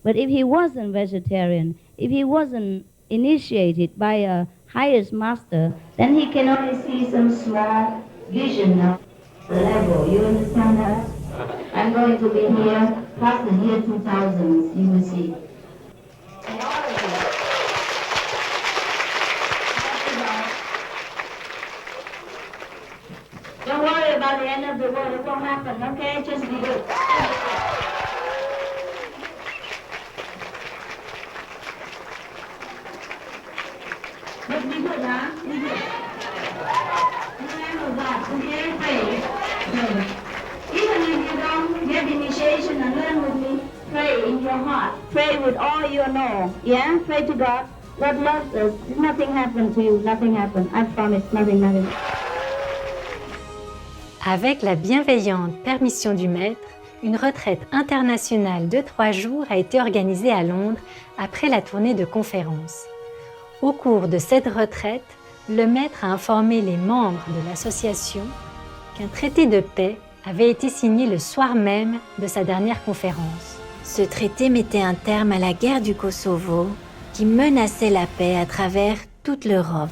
But if he wasn't vegetarian, if he wasn't initiated by a highest master, then he can only see some small vision of the level. You understand that? I'm going to be here past the year 2000, you will see. Don't worry about the end of the world, it won't happen, okay? Just be good. Just be good, huh? Be good. Remember God, okay? Pray. Pray. Even if you don't get initiation and learn with me, pray in your heart. Pray with all you know. Yeah? Pray to God. God loves us. Nothing happened to you. Nothing happened. I promise. Nothing. Avec la bienveillante permission du Maître, une retraite internationale de 3 jours a été organisée à Londres après la tournée de conférences. Au cours de cette retraite, le Maître a informé les membres de l'association qu'un traité de paix avait été signé le soir même de sa dernière conférence. Ce traité mettait un terme à la guerre du Kosovo qui menaçait la paix à travers toute l'Europe.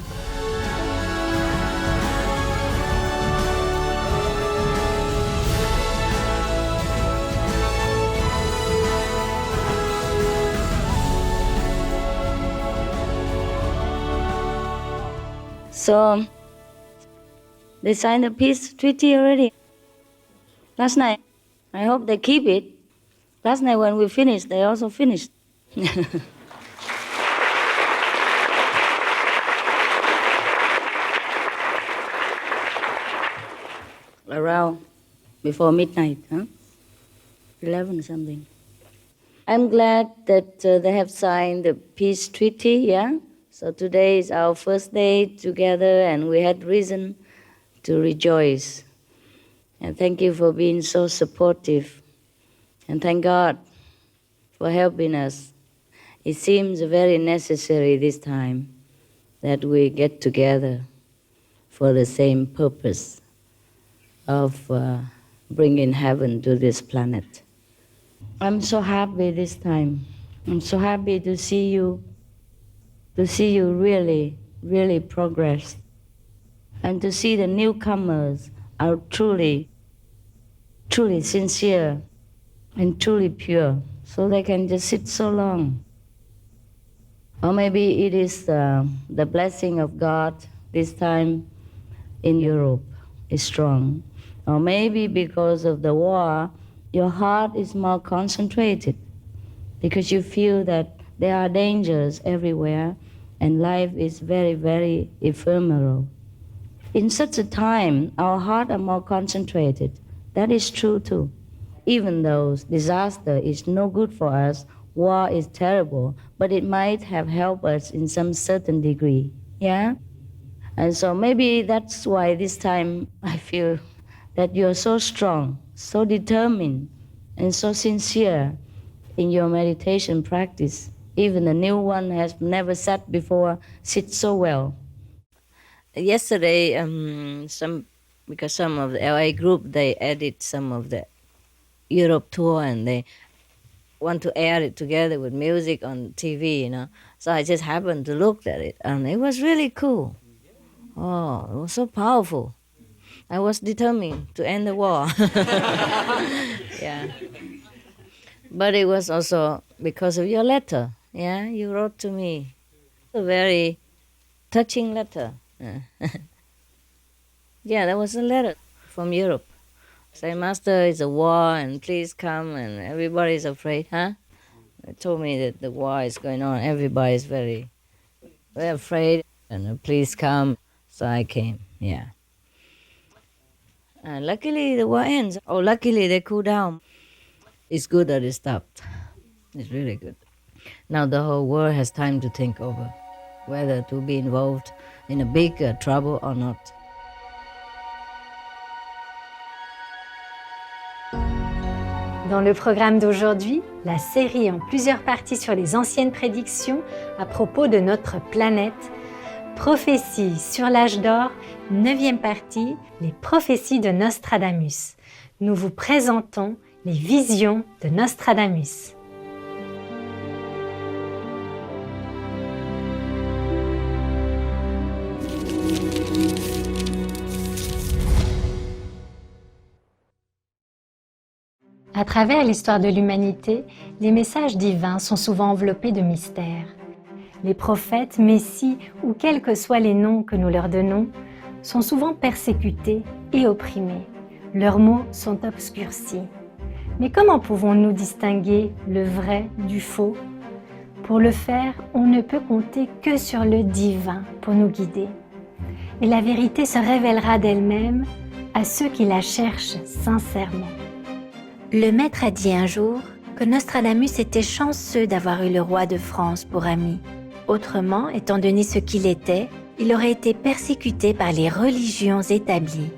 So, they signed a peace treaty already. Last night. I hope they keep it. Last night when we finished, they also finished. Around before midnight, huh? 11 something. I'm glad that they have signed the peace treaty, yeah? So today is our first day together and we had reason to rejoice. And thank you for being so supportive. And thank God for helping us. It seems very necessary this time that we get together for the same purpose of bringing heaven to this planet. I'm so happy this time. I'm so happy to see you really, really progress. And to see the newcomers are truly, truly sincere and truly pure, so they can just sit so long. Or maybe it is the blessing of God this time in Europe is strong. Or maybe because of the war, your heart is more concentrated because you feel that there are dangers everywhere and life is very, very ephemeral. In such a time, our hearts are more concentrated. That is true too. Even though disaster is no good for us, war is terrible, but it might have helped us in some certain degree, yeah? And so maybe that's why this time I feel that you're so strong, so determined, and so sincere in your meditation practice. Even the new one has never sat before, sits so well. Yesterday, because some of the LA group, they edit some of the Europe tour and they want to air it together with music on TV, you know. So I just happened to look at it and it was really cool. Oh, it was so powerful. I was determined to end the war. Yeah. But it was also because of your letter. Yeah, you wrote to me. A very touching letter. Yeah, that was a letter from Europe. Say, Master, it's a war and please come, and everybody's afraid, huh? They told me that the war is going on. Everybody's very, very afraid and please come. So I came, yeah. And luckily the war ends. Oh, luckily they cool down. It's good that it stopped. It's really good. Now the whole world has time to think over whether to be involved in a big trouble or not. Dans le programme d'aujourd'hui, la série en plusieurs parties sur les anciennes prédictions à propos de notre planète, Prophéties sur l'âge d'or, 9e partie, les prophéties de Nostradamus. Nous vous présentons les visions de Nostradamus. À travers l'histoire de l'humanité, les messages divins sont souvent enveloppés de mystères. Les prophètes, messies ou quels que soient les noms que nous leur donnons, sont souvent persécutés et opprimés. Leurs mots sont obscurcis. Mais comment pouvons-nous distinguer le vrai du faux? Pour le faire, on ne peut compter que sur le divin pour nous guider. Et la vérité se révélera d'elle-même à ceux qui la cherchent sincèrement. Le maître a dit un jour que Nostradamus était chanceux d'avoir eu le roi de France pour ami. Autrement, étant donné ce qu'il était, il aurait été persécuté par les religions établies.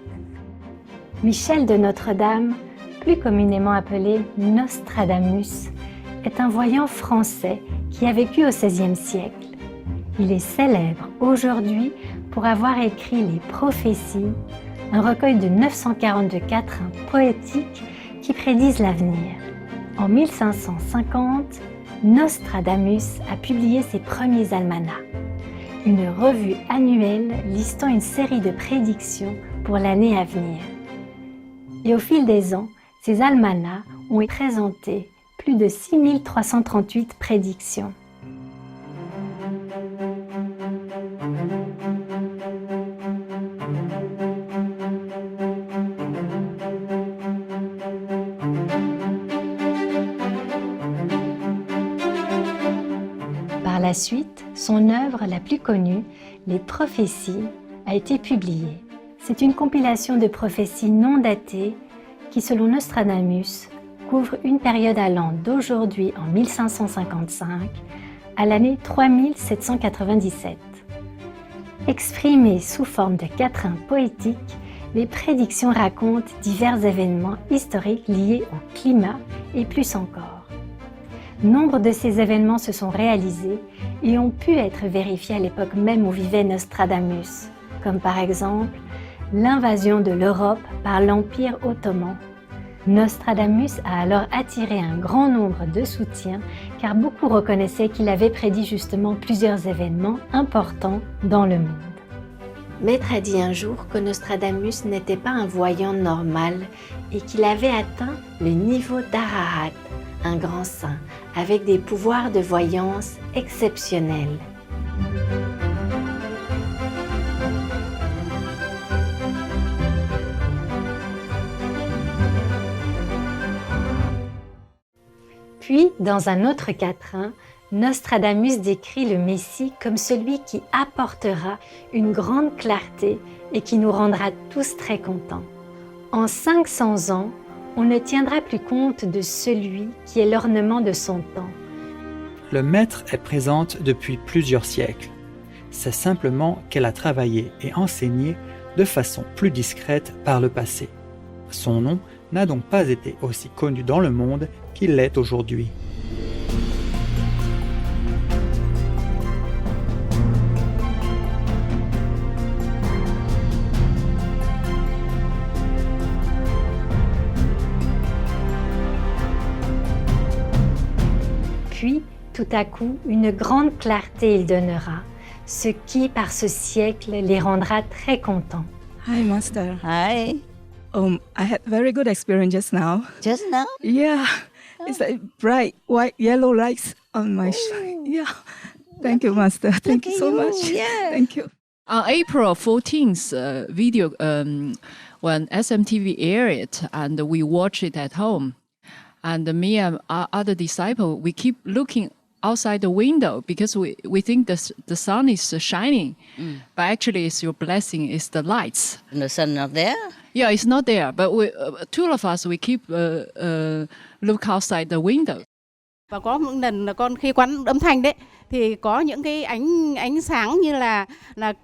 Michel de Notre-Dame, plus communément appelé Nostradamus, est un voyant français qui a vécu au XVIe siècle. Il est célèbre aujourd'hui pour avoir écrit les Prophéties, un recueil de 942 quatrains poétiques qui prédisent l'avenir. En 1550, Nostradamus a publié ses premiers almanachs, une revue annuelle listant une série de prédictions pour l'année à venir. Et au fil des ans, ces almanachs ont présenté plus de 6338 prédictions. Par la suite, son œuvre la plus connue, Les Prophéties, a été publiée. C'est une compilation de prophéties non datées qui, selon Nostradamus, couvre une période allant d'aujourd'hui en 1555 à l'année 3797. Exprimées sous forme de quatrains poétiques, les prédictions racontent divers événements historiques liés au climat et plus encore. Nombre de ces événements se sont réalisés et ont pu être vérifiés à l'époque même où vivait Nostradamus, comme par exemple l'invasion de l'Europe par l'Empire ottoman. Nostradamus a alors attiré un grand nombre de soutiens car beaucoup reconnaissaient qu'il avait prédit justement plusieurs événements importants dans le monde. Maître a dit un jour que Nostradamus n'était pas un voyant normal et qu'il avait atteint le niveau d'Arahat, un grand saint, avec des pouvoirs de voyance exceptionnels. Puis, dans un autre quatrain, Nostradamus décrit le Messie comme celui qui apportera une grande clarté et qui nous rendra tous très contents. En 500 ans, on ne tiendra plus compte de celui qui est l'ornement de son temps. Le maître est présente depuis plusieurs siècles. C'est simplement qu'elle a travaillé et enseigné de façon plus discrète par le passé. Son nom n'a donc pas été aussi connu dans le monde qu'il l'est aujourd'hui. Puis, tout à coup, une grande clarté il donnera, ce qui, par ce siècle, les rendra très contents. Hi, Master. Hi. I had very good experience just now. Just now? Yeah. It's like bright white yellow lights on my yeah. Thank you, Master. Thank you so much. Yeah. Thank you. On April 14th video, when SMTV aired it, and we watched it at home, and me and our other disciple, we keep looking outside the window because we think the sun is shining, but actually it's your blessing, it's the lights. And the sun not there? Yeah, it's not there, but two of us, we keep look outside the window. Và có một lần là con khi quán âm thanh đấy thì có những cái ánh sáng như là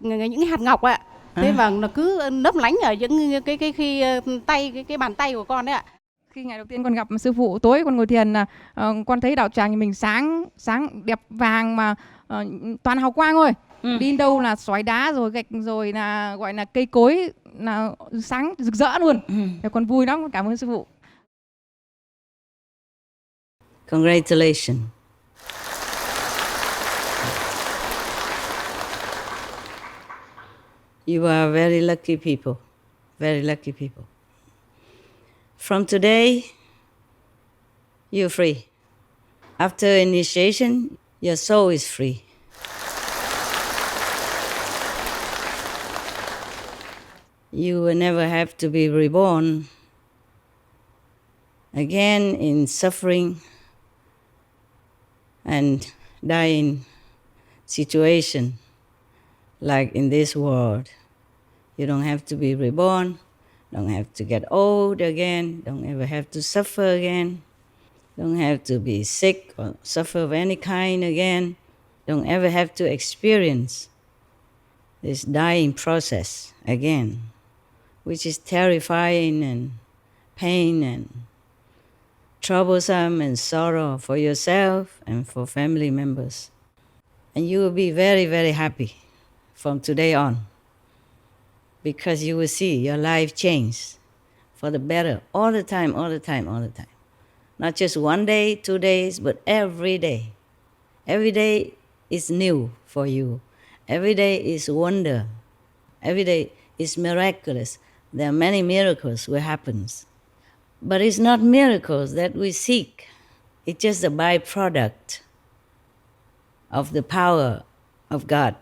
những cái hạt ngọc ạ. Thế và nó cứ lấp lánh ở những cái khi tay cái bàn tay của con đấy ạ. Khi ngày đầu tiên con gặp sư phụ, tối con ngồi thiền là con thấy đạo tràng mình sáng đẹp vàng mà toàn hào quang thôi. Đi đâu là xoáy đá rồi gạch rồi là gọi là cây cối là sáng rực rỡ luôn. Thì con vui lắm, cảm ơn sư phụ. Congratulations. You are very lucky people. Very lucky people. From today, you're free. After initiation, your soul is free. You will never have to be reborn again in suffering and dying situation like in this world. You don't have to be reborn, don't have to get old again, don't ever have to suffer again, don't have to be sick or suffer of any kind again, don't ever have to experience this dying process again, which is terrifying and pain and troublesome and sorrow for yourself and for family members. And you will be very, very happy from today on because you will see your life change for the better all the time, all the time, all the time. Not just one day, 2 days, but every day. Every day is new for you. Every day is wonder. Every day is miraculous. There are many miracles will happen. But it's not miracles that we seek. It's just a byproduct of the power of God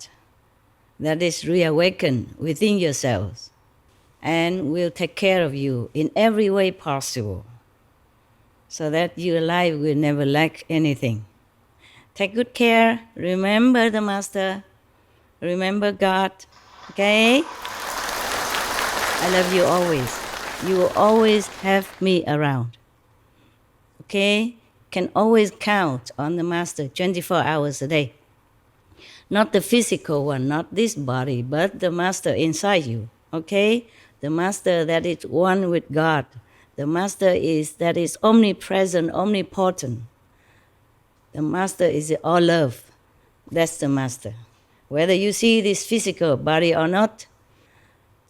that is reawakened within yourselves and will take care of you in every way possible so that your life will never lack anything. Take good care. Remember the Master. Remember God. Okay? I love you always. You will always have me around. okay, can always count on the Master 24 hours a day. Not the physical one, not this body, but the Master inside you, okay? The Master that is one with God. The Master that is omnipresent, omnipotent. The Master is all love. That's the Master. Whether you see this physical body or not,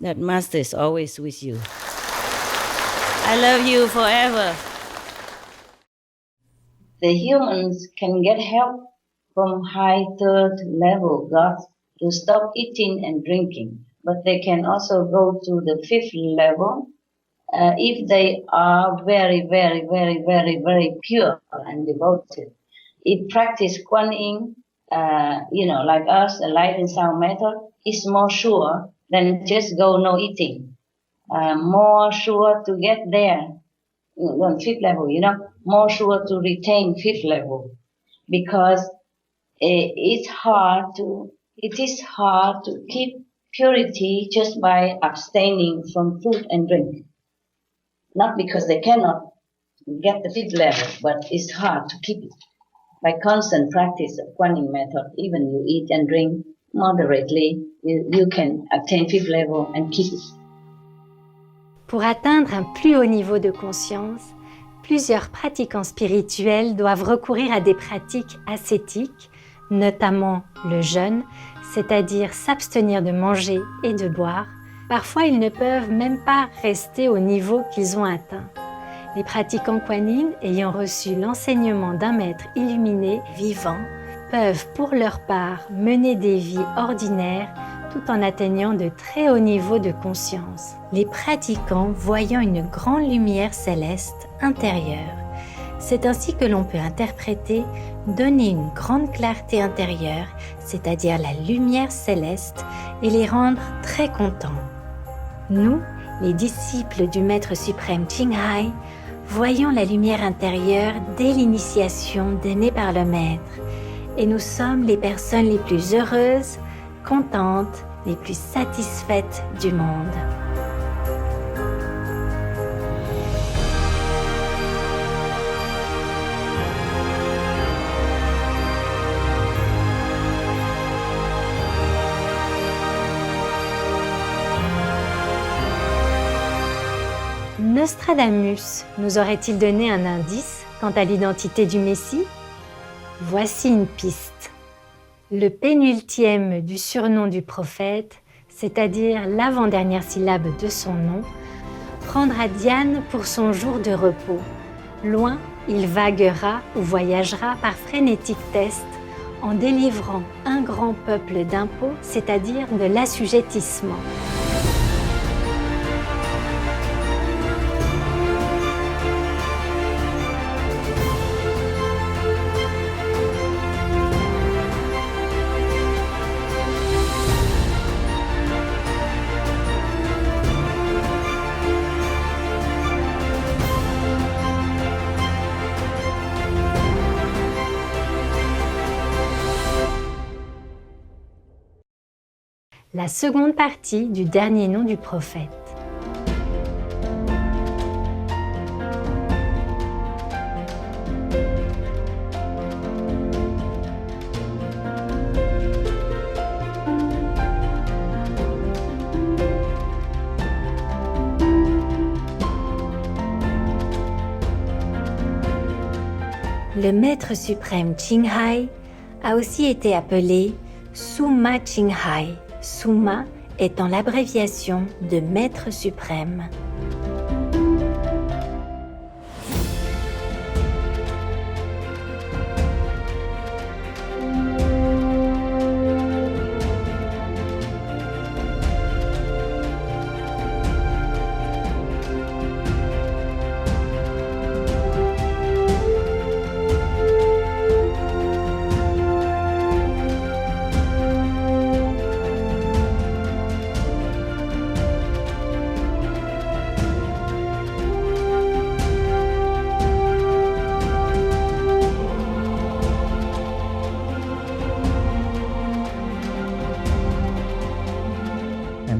that Master is always with you. I love you forever. The humans can get help from high third level gods to stop eating and drinking, but they can also go to the fifth level if they are very, very, very, very, very pure and devoted. If practice Kuan Yin, like us, the light and sound method, is more sure than just go no eating. More sure to get there on fifth level, more sure to retain fifth level, because it is hard to keep purity just by abstaining from food and drink. Not because they cannot get the fifth level, but it's hard to keep it. By constant practice of Kuan Yin method, even you eat and drink moderately, you can attain fifth level and keep it. Pour atteindre un plus haut niveau de conscience, plusieurs pratiquants spirituels doivent recourir à des pratiques ascétiques, notamment le jeûne, c'est-à-dire s'abstenir de manger et de boire. Parfois, ils ne peuvent même pas rester au niveau qu'ils ont atteint. Les pratiquants Kuan Yin, ayant reçu l'enseignement d'un maître illuminé, vivant, peuvent pour leur part mener des vies ordinaires tout en atteignant de très hauts niveaux de conscience. Les pratiquants voyant une grande lumière céleste intérieure. C'est ainsi que l'on peut interpréter donner une grande clarté intérieure, c'est-à-dire la lumière céleste, et les rendre très contents. Nous, les disciples du Maître suprême Ching Hai, voyons la lumière intérieure dès l'initiation donnée par le Maître, et nous sommes les personnes les plus heureuses, contentes, les plus satisfaites du monde. Nostradamus nous aurait-il donné un indice quant à l'identité du Messie? Voici une piste. Le pénultième du surnom du prophète, c'est-à-dire l'avant-dernière syllabe de son nom, prendra Diane pour son jour de repos. Loin, il vaguera ou voyagera par frénétique test en délivrant un grand peuple d'impôts, c'est-à-dire de l'assujettissement. La seconde partie du dernier nom du prophète. Le Maître suprême Ching Hai a aussi été appelé Suma Ching Hai. Suma étant l'abréviation de Maître suprême.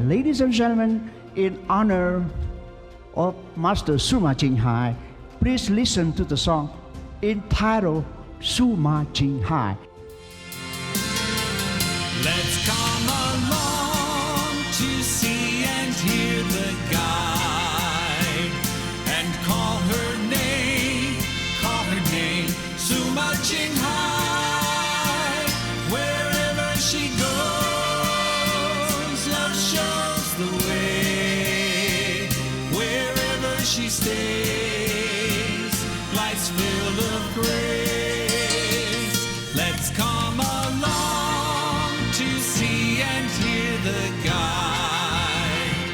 Ladies and gentlemen, in honor of Master Suma Ching Hai, Please listen to the song entitled Suma Jing Hai. Let's come along to see and hear the guide and call her name, Suma Jing Hai. Wherever she goes, love shows the way. Wherever she stays, life's filled of grace. Let's come along to see and hear the guide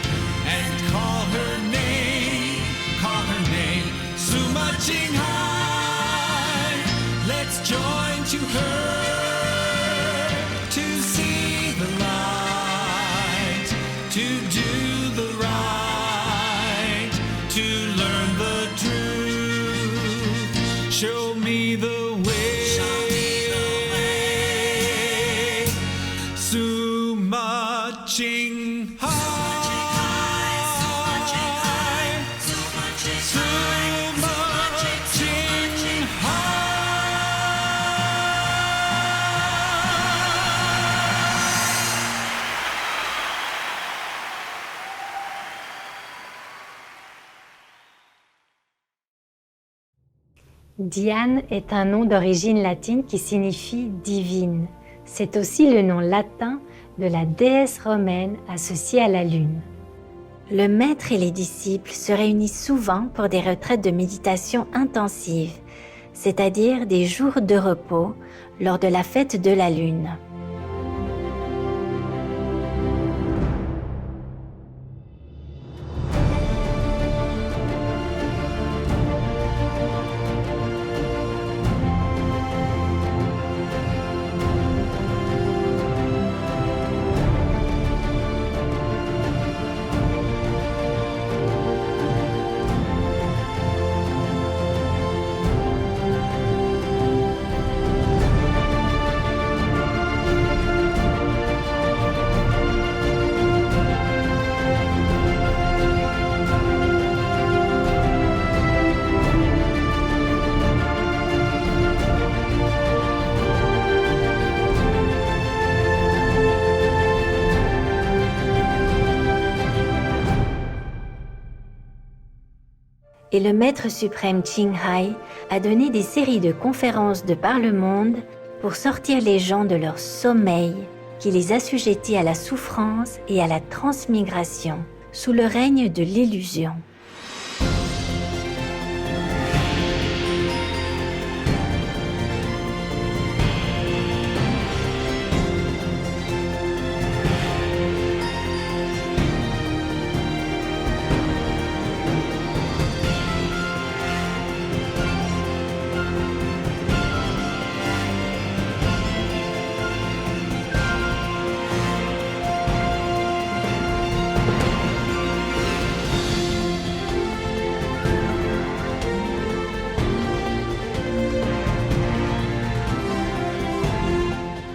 and call her name, Suma Jing Hai. Let's join to her to see the light, to do the right, to learn the truth. Show me the way. Suma Jing Hai. Suma Jing Hai. Diane est un nom d'origine latine qui signifie divine. C'est aussi le nom latin de la déesse romaine associée à la lune. Le maître et les disciples se réunissent souvent pour des retraites de méditation intensive, c'est-à-dire des jours de repos lors de la fête de la lune. Et le maître suprême Jing Hai a donné des séries de conférences de par le monde pour sortir les gens de leur sommeil qui les assujettit à la souffrance et à la transmigration sous le règne de l'illusion.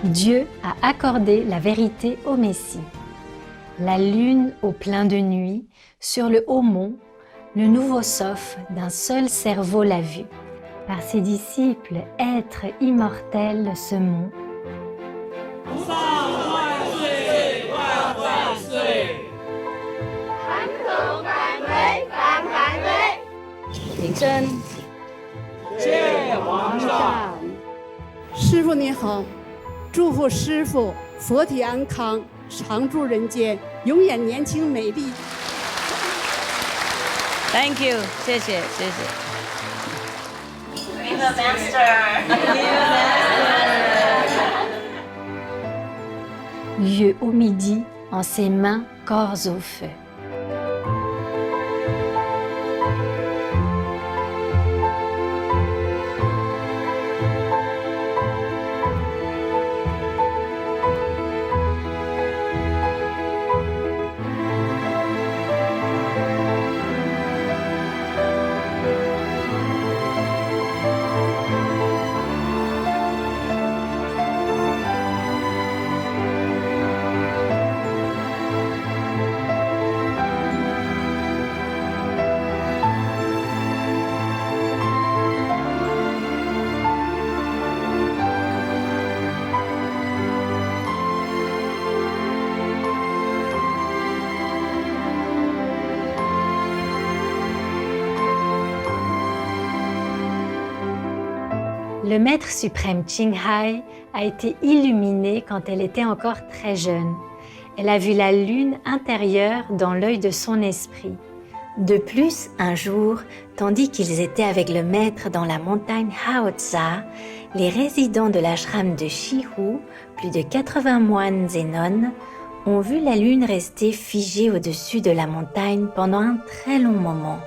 Dieu a accordé la vérité au Messie. La lune au plein de nuit, sur le haut mont, le nouveau sophe d'un seul cerveau l'a vu. Par ses disciples, êtres immortels ce mont. Thank you， 谢谢，谢谢。Viva Master! Yeux au midi, en ses mains, corps au feu. Le maître suprême Ching Hai a été illuminée quand elle était encore très jeune. Elle a vu la lune intérieure dans l'œil de son esprit. De plus, un jour, tandis qu'ils étaient avec le maître dans la montagne Haotsa, les résidents de l'ashram de Shihu, plus de 80 moines et nonnes, ont vu la lune rester figée au-dessus de la montagne pendant un très long moment.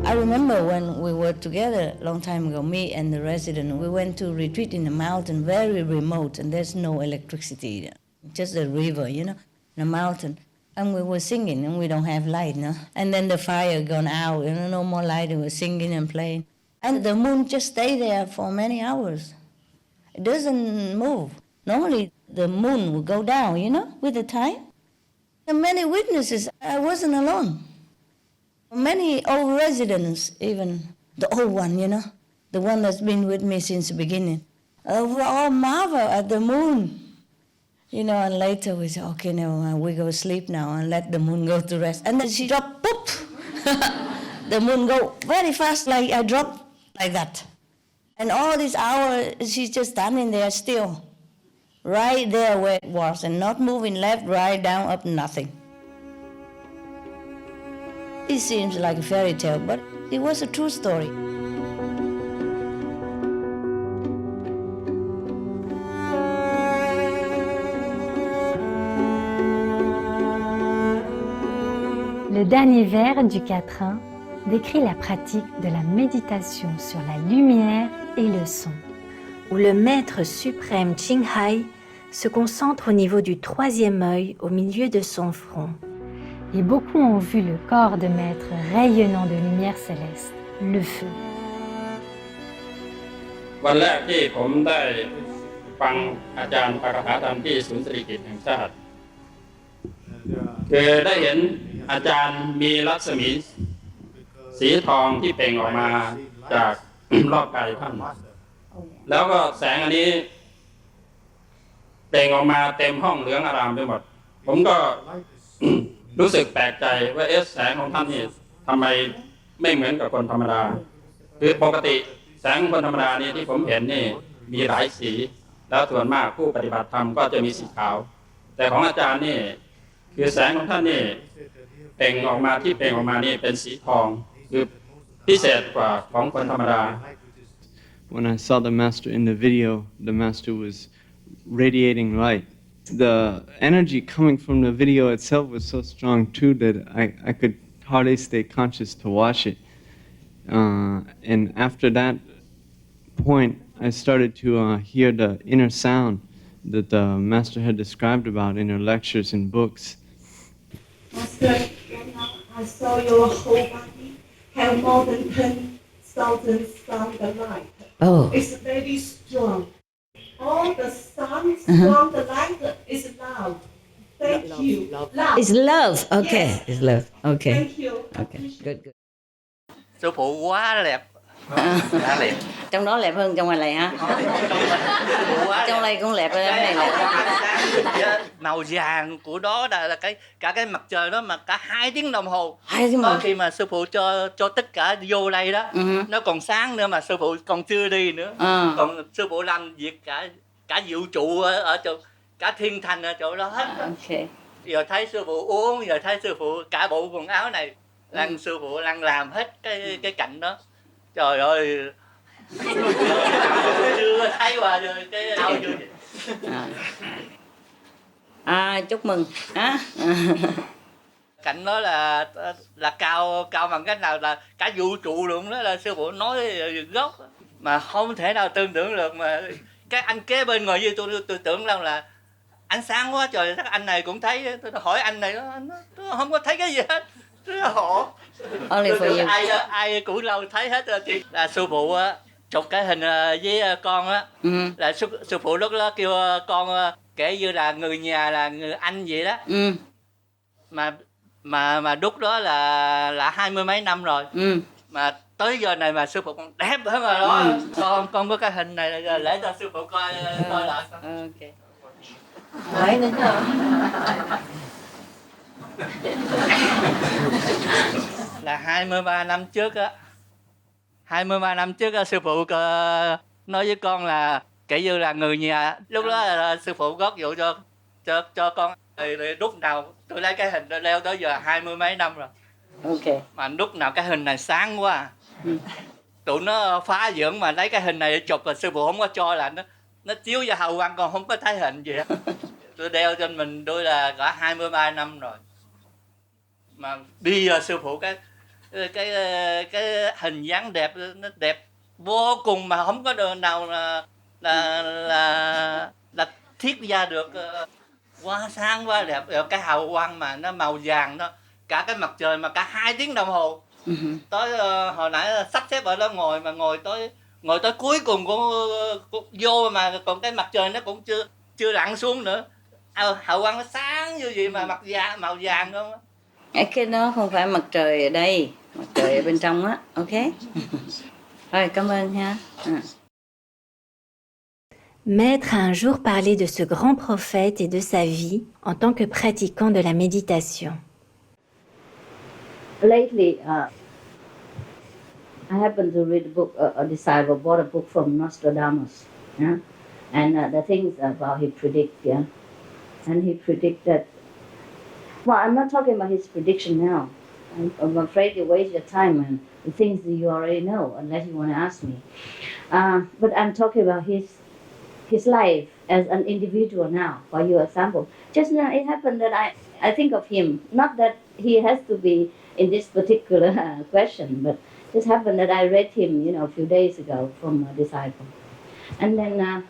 I remember when we were together a long time ago, me and the resident, we went to retreat in a mountain, very remote, and there's no electricity, just a river, you know, in a mountain. And we were singing, and we don't have light, no? And then the fire gone out, you know, no more light, and we were singing and playing. And the moon just stayed there for many hours. It doesn't move. Normally, the moon will go down, you know, with the time. And many witnesses, I wasn't alone. Many old residents, even the old one, you know, the one that's been with me since the beginning, we all marvel at the moon. You know, and later we say, okay, never mind, we go sleep now and let the moon go to rest. And then she dropped, poof! The moon go very fast, like I dropped like that. And all this hour, she's just standing there still, right there where it was, and not moving left, right, down, up, nothing. It seems like a fairy tale, but it was a true story. Le dernier vers du quatrain décrit la pratique de la méditation sur la lumière et le son, où le maître suprême Ching Hai se concentre au niveau du troisième œil au milieu de son front. Et beaucoup ont vu le corps de maître rayonnant de lumière céleste, le feu. วันแรกที่ผมได้ฟังอาจารย์ปาฐกถาธรรมที่ศูนย์สิริกิติ์แห่งชาติคือได้เห็นอาจารย์มีรัศมีสีทองที่เปล่งออกมาจาก รอบกายท่านแล้วก็แสงอันนี้เปล่งออกมาเต็มห้องเหลืองอารามไปหมดผมก็ รู้สึกแปลกใจว่าแสงของท่านนี่ทำไมไม่เหมือนกับคนธรรมดาคือปกติแสงคนธรรมดานี่ที่ผมเห็นนี่มีหลายสีแล้วส่วนมากผู้ปฏิบัติธรรมก็จะมีสีขาวแต่ของอาจารย์นี่คือแสงของท่านนี่เปล่งออกมาที่เปล่งออกมานี่เป็นสีทองคือพิเศษกว่าของคนธรรมดา When I saw the master in the video, the master was radiating light. The energy coming from the video itself was so strong too that I could hardly stay conscious to watch it. And after that point, I started to hear the inner sound that the master had described about in her lectures and books. Master, I saw your whole body have more than 10,000 sound alike. Oh. It's very strong. All the sounds from the light is love. Thank you. Love. It's love. Okay. Yes. It's love. Okay. Thank you. Okay. Good. Sư phụ quá đẹp. Quá đẹp. Trong đó đẹp hơn trong ngoài này hả? Trong này cũng đẹp hơn này đẹp. Màu vàng của đó là cả cái mặt trời đó mà cả 2 tiếng đồng hồ. 2 tiếng đồng hồ. Khi mà sư phụ cho tất cả vô đây đó, nó còn sáng nữa mà sư phụ còn chưa đi nữa. Còn sư phụ làm việc cả vũ trụ ở chỗ cả thiên thành ở chỗ đó hết. Okay. Giờ thấy sư phụ uống, giờ thấy sư phụ cả bộ quần áo này, sư phụ đang làm hết cái cảnh đó. Trời ơi. Chưa thấy qua rồi cái áo chưa. Chúc mừng. Cảnh đó là cao bằng cách nào là cả vũ trụ luôn đó, là sư phụ nói gốc mà không thể nào tưởng tượng được. Mà cái anh kế bên ngồi với tôi tưởng rằng là ánh sáng quá trời, chắc anh này cũng thấy. Tôi hỏi anh này, tôi không có thấy cái gì hết. Họ ai cũng lâu thấy hết rồi. Thì là sư phụ chụp cái hình với con á, là sư phụ lúc đó kêu con kể như là người nhà, là người anh vậy đó. Mà lúc đó là 20 mấy năm rồi. Mà tới giờ này mà sư phụ còn đẹp hơn rồi đó. Con có cái hình này là để cho sư phụ coi lại. Ok. Đấy nữa không? Là 23 năm trước á. 23 năm trước á, sư phụ nói với con là kể như là người nhà. Lúc đó là sư phụ góp vụ cho con. Thì lúc nào tôi lấy cái hình đó leo tới giờ 20 mấy năm rồi. Ok. Mà lúc nào cái hình này sáng quá. Tụi nó phá dưỡng mà lấy cái hình này chụp là sư phụ không có cho là nó chiếu vào hào quang, con không có thấy hình gì hết. Tôi đeo trên mình tôi là cả 23 năm rồi. Mà bây giờ sư phụ cái hình dáng đẹp, nó đẹp vô cùng mà không có đường nào là thiết ra được. Quá sáng quá đẹp, rồi cái hào quang mà nó màu vàng đó, cả cái mặt trời mà cả 2 tiếng đồng hồ. Tới hồi nãy sắp xếp ở đó ngồi tới cuối cùng cũng vô mà còn cái mặt trời nó cũng chưa lặn xuống nữa. Hào quang nó sáng như vậy mà màu vàng không á. Cái đó không phải mặt trời ở đây, mặt trời ở bên trong á, ok? Rồi, cảm ơn ha. Maître a un jour parlé de ce grand prophète et de sa vie en tant que pratiquant de la méditation. Lately, I happened to read a book, a disciple bought a book from Nostradamus, yeah? And the things about he predict, yeah? And he predicted, well, I'm not talking about his prediction now. I'm afraid you waste your time and the things that you already know, unless you want to ask me. But I'm talking about his life as an individual now, for your example. Just now it happened that I think of him, not that he has to be in this particular question, but just happened that I read him, a few days ago from a disciple. And then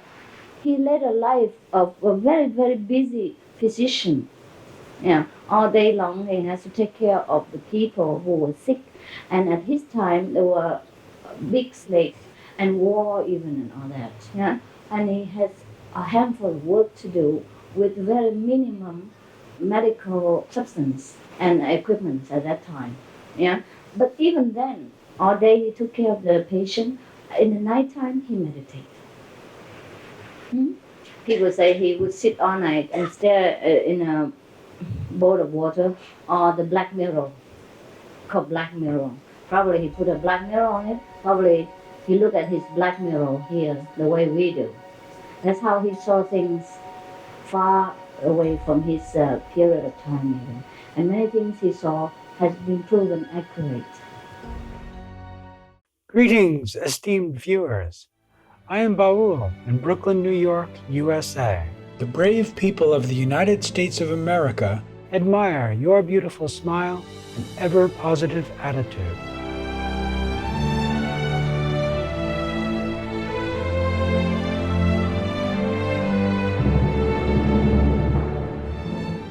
he led a life of a very, very busy physician. Yeah, all day long he has to take care of the people who were sick. And at his time there were big slaves and war even and all that. Yeah, and he has a handful of work to do with very minimum medical substance and equipment at that time. Yeah, but even then, all day he took care of the patient. In the nighttime he meditated. He would say he would sit all night and stare in a bowl of water or the black mirror, called black mirror. Probably he put a black mirror on it. Probably he looked at his black mirror here the way we do. That's how he saw things far away from his period of time even. And many things he saw has been proven accurate. Greetings, esteemed viewers. I am Baul in Brooklyn, New York, USA. The brave people of the United States of America admire your beautiful smile and ever-positive attitude.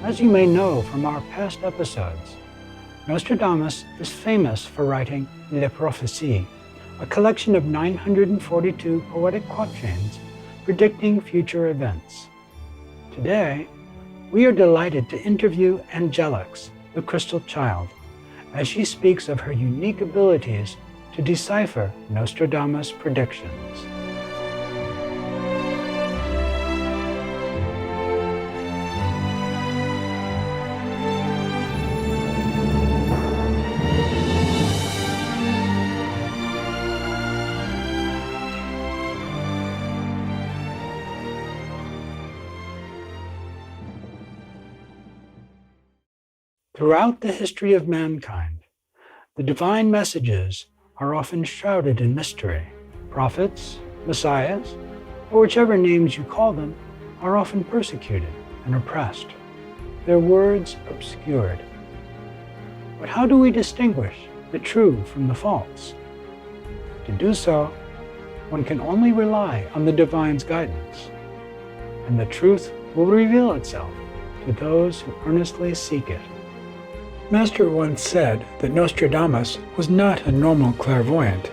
As you may know from our past episodes, Nostradamus is famous for writing Les Prophéties, a collection of 942 poetic quatrains predicting future events. Today, we are delighted to interview Angelix, the Crystal Child, as she speaks of her unique abilities to decipher Nostradamus' predictions. Throughout the history of mankind, the divine messages are often shrouded in mystery. Prophets, messiahs, or whichever names you call them, are often persecuted and oppressed, their words obscured. But how do we distinguish the true from the false? To do so, one can only rely on the divine's guidance, and the truth will reveal itself to those who earnestly seek it. Master once said that Nostradamus was not a normal clairvoyant,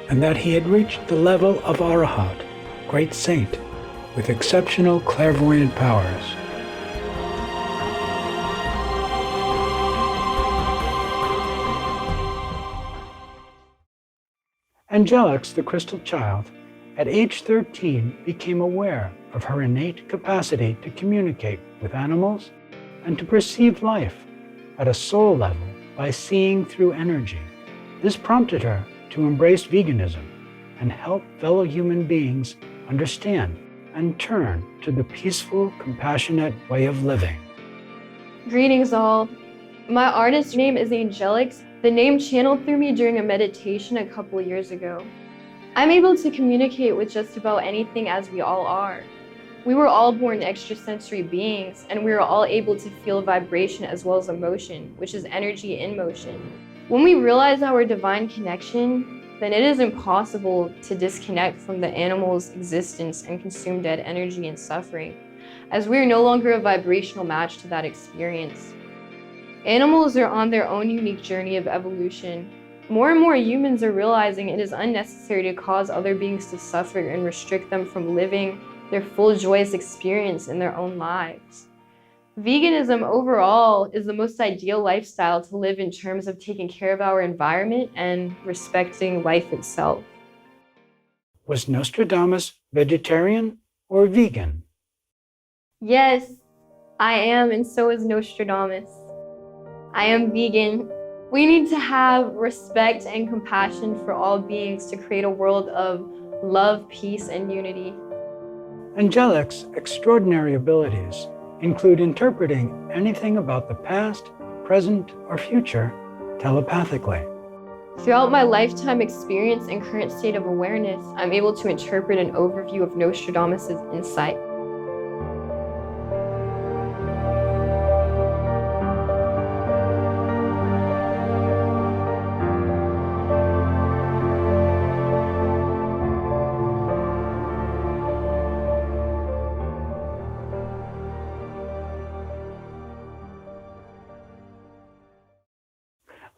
and that he had reached the level of Arahat, great saint, with exceptional clairvoyant powers. Angelix, the crystal child, at age 13 became aware of her innate capacity to communicate with animals and to perceive life at a soul level by seeing through energy. This prompted her to embrace veganism and help fellow human beings understand and turn to the peaceful, compassionate way of living. Greetings all. My artist name is Angelix. The name channeled through me during a meditation a couple years ago. I'm able to communicate with just about anything as we all are. We were all born extrasensory beings, and we are all able to feel vibration as well as emotion, which is energy in motion. When we realize our divine connection, then it is impossible to disconnect from the animal's existence and consume dead energy and suffering, as we are no longer a vibrational match to that experience. Animals are on their own unique journey of evolution. More and more humans are realizing it is unnecessary to cause other beings to suffer and restrict them from living their full joyous experience in their own lives. Veganism overall is the most ideal lifestyle to live in terms of taking care of our environment and respecting life itself. Was Nostradamus vegetarian or vegan? Yes, I am, and so is Nostradamus. I am vegan. We need to have respect and compassion for all beings to create a world of love, peace, and unity. Angelix's extraordinary abilities include interpreting anything about the past, present, or future telepathically. Throughout my lifetime experience and current state of awareness, I'm able to interpret an overview of Nostradamus' insight.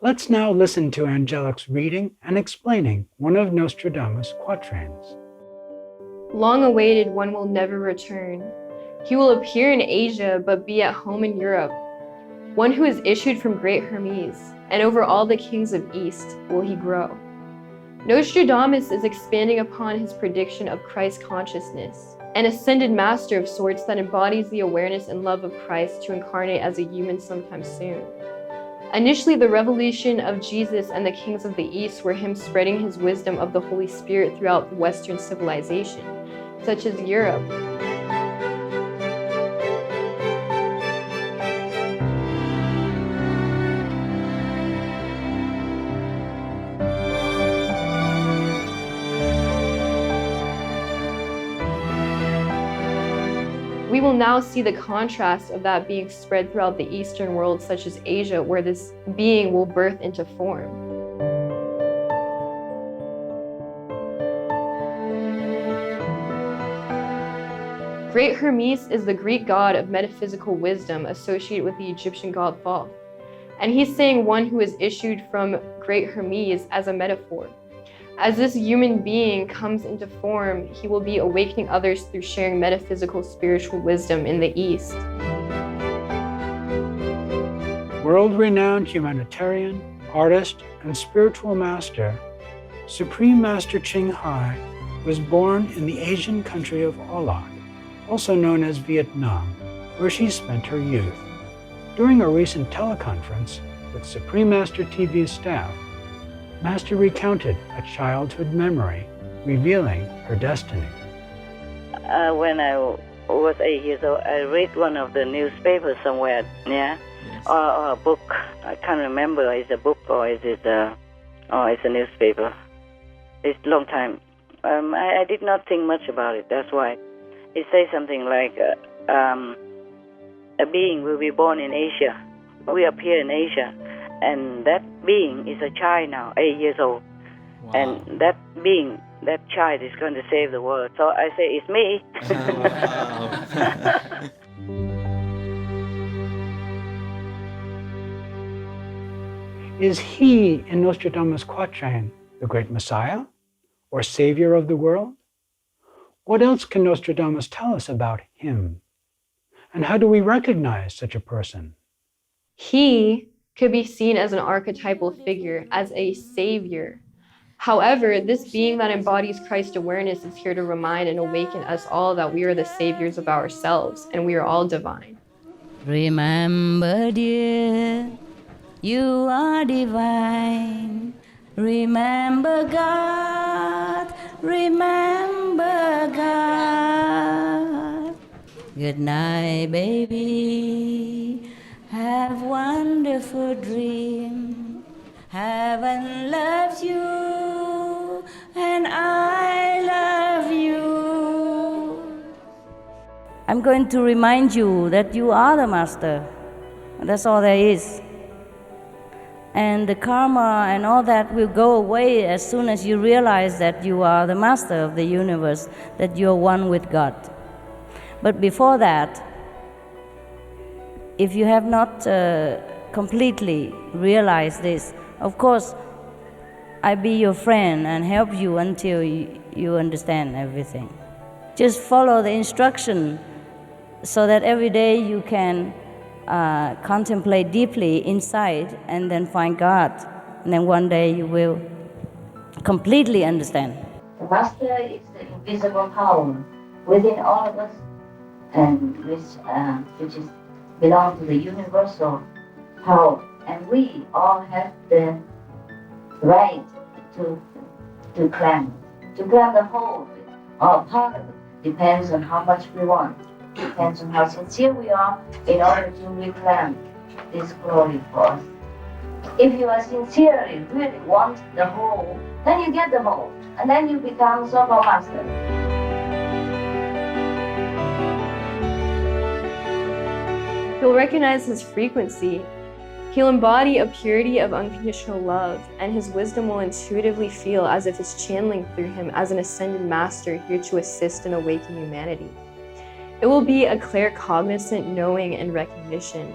Let's now listen to Angelix reading and explaining one of Nostradamus' quatrains. Long awaited one will never return. He will appear in Asia, but be at home in Europe. One who is issued from great Hermes, and over all the kings of East will he grow. Nostradamus is expanding upon his prediction of Christ consciousness, an ascended master of sorts that embodies the awareness and love of Christ to incarnate as a human sometime soon. Initially, the revelation of Jesus and the kings of the East were him spreading his wisdom of the Holy Spirit throughout Western civilization, such as Europe. We will now see the contrast of that being spread throughout the Eastern world, such as Asia, where this being will birth into form. Great Hermes is the Greek god of metaphysical wisdom associated with the Egyptian god Thoth. And he's saying one who is issued from Great Hermes as a metaphor. As this human being comes into form, he will be awakening others through sharing metaphysical spiritual wisdom in the East. World-renowned humanitarian, artist, and spiritual master, Supreme Master Ching Hai was born in the Asian country of Aulak, also known as Vietnam, where she spent her youth. During a recent teleconference with Supreme Master TV's staff, Master recounted a childhood memory, revealing her destiny. When I was 8 years old, I read one of the newspapers somewhere, or a book. I can't remember. Is it a book or is it it's a newspaper? It's a long time. I did not think much about it. That's why it says something like a being will be born in Asia. We appear in Asia. And that being is a child now, 8 years old. Wow. And that being, that child is going to save the world. So I say, it's me. Is he, in Nostradamus' quatrain, the great Messiah or Savior of the world? What else can Nostradamus tell us about him? And how do we recognize such a person? He could be seen as an archetypal figure, as a savior, However, this being that embodies Christ awareness is here to remind and awaken us all that we are the saviors of ourselves and we are all divine. Remember, dear, you are divine. Remember God, remember God. Good night, baby. Have wonderful dream. Heaven loves you, and I love you. I'm going to remind you that you are the master. That's all there is. And the karma and all that will go away as soon as you realize that you are the master of the universe, that you are one with God. But before that, if you have not completely realized this, of course, I be your friend and help you until you understand everything. Just follow the instruction so that every day you can contemplate deeply inside and then find God. And then one day you will completely understand. The Master is the invisible power within all of us, and which is belong to the universal power. And we all have the right to claim the whole of it, or part of it. Depends on how much we want. Depends on how sincere we are in order to reclaim this glory for us. If you are sincerely really want the whole, then you get the whole, and then you become so-called master. He'll recognize his frequency. He'll embody a purity of unconditional love, and his wisdom will intuitively feel as if it's channeling through him as an ascended master here to assist and awaken humanity. It will be a claircognizant knowing and recognition.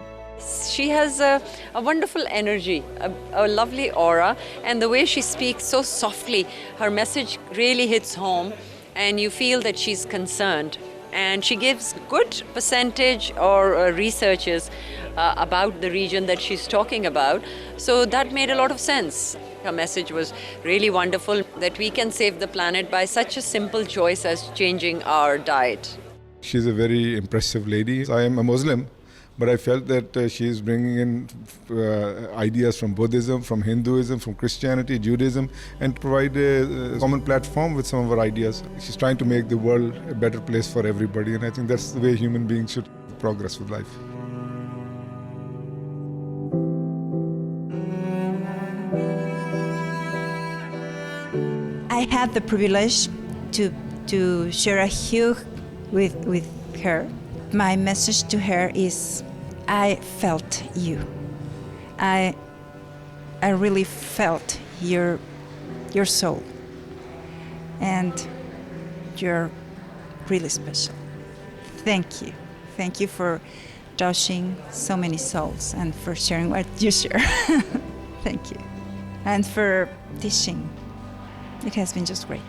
She has a wonderful energy, a lovely aura, and the way she speaks so softly, her message really hits home, and you feel that she's concerned. And she gives good percentage or researches about the region that she's talking about. So that made a lot of sense. Her message was really wonderful, that we can save the planet by such a simple choice as changing our diet. She's a very impressive lady. I am a Muslim, but I felt that she is bringing in ideas from Buddhism, from Hinduism, from Christianity, Judaism, and provide a common platform with some of her ideas. She's trying to make the world a better place for everybody, and I think that's the way human beings should progress with life. I had the privilege to share a hug with her. My message to her is, I felt you. I really felt your soul, and you're really special. Thank you. Thank you for touching so many souls and for sharing what you share. Thank you. And for teaching. It has been just great.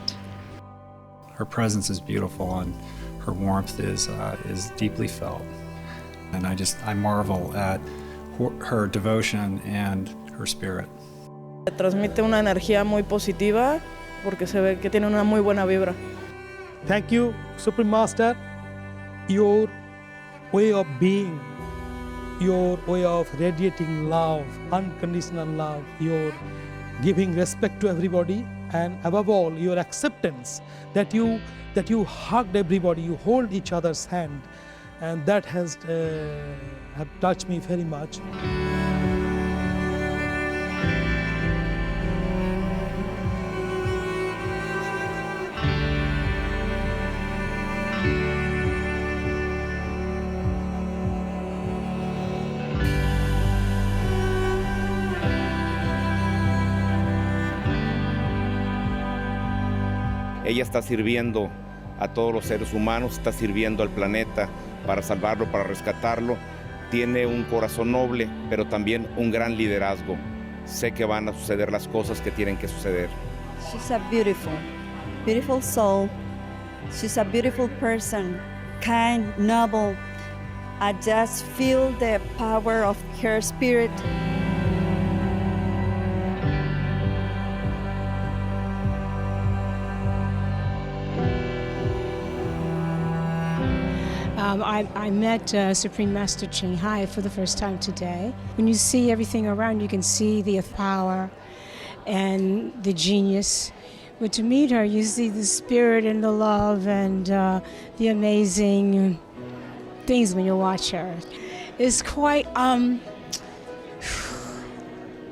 Her presence is beautiful, and her warmth is deeply felt. And I marvel at her devotion and her spirit. Transmite una energía muy positiva porque se ve que tiene una muy buena vibra. Thank you, Supreme Master. Your way of being, your way of radiating love, unconditional love, your giving respect to everybody, and above all, your acceptance that you hugged everybody, you hold each other's hand, and that has have touched me very much. Ella está sirviendo a todos los seres humanos, está sirviendo al planeta para salvarlo, para rescatarlo. Tiene un corazón noble, pero también un gran liderazgo. Sé que van a suceder las cosas que tienen que suceder. She's a beautiful soul. She's a beautiful person, kind, noble. I just feel the power of her spirit. I met Supreme Master Ching Hai for the first time today. When you see everything around, you can see the power and the genius. But to meet her, you see the spirit and the love and the amazing things when you watch her. It's quite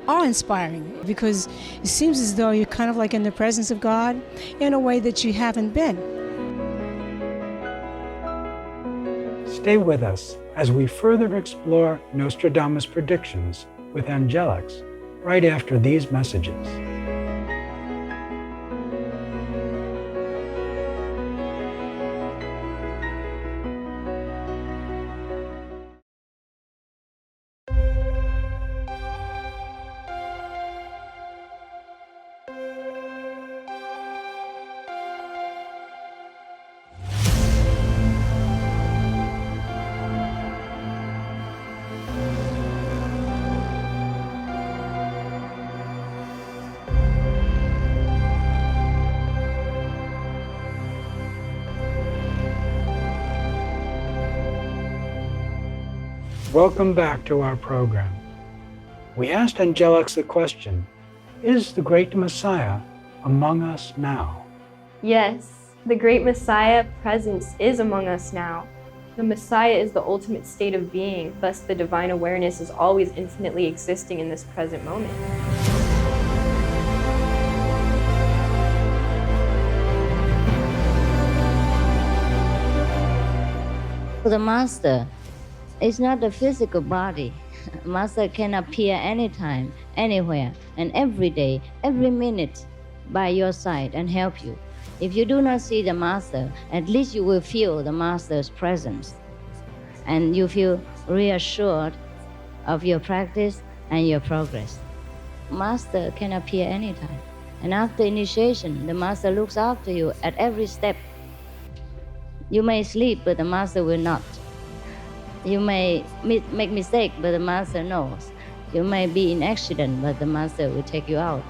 awe-inspiring because it seems as though you're kind of like in the presence of God in a way that you haven't been. Stay with us as we further explore Nostradamus' predictions with Angelics right after these messages. Welcome back to our program. We asked Angelics the question, is the great Messiah among us now? Yes, the great Messiah presence is among us now. The Messiah is the ultimate state of being, thus the divine awareness is always infinitely existing in this present moment. The Master is not a physical body. Master can appear anytime, anywhere, and every day, every minute by your side and help you. If you do not see the Master, at least you will feel the Master's presence. And you feel reassured of your practice and your progress. Master can appear anytime. And after initiation, the Master looks after you at every step. You may sleep, but the Master will not. You may make mistake, but the Master knows. You may be in accident, but the Master will take you out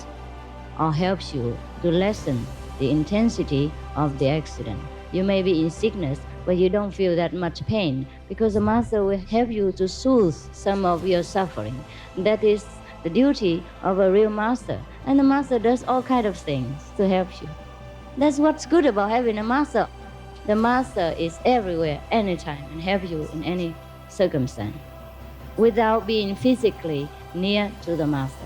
or helps you to lessen the intensity of the accident. You may be in sickness, but you don't feel that much pain because the Master will help you to soothe some of your suffering. That is the duty of a real Master. And the Master does all kinds of things to help you. That's what's good about having a Master. The Master is everywhere, anytime, and help you in any circumstance without being physically near to the Master.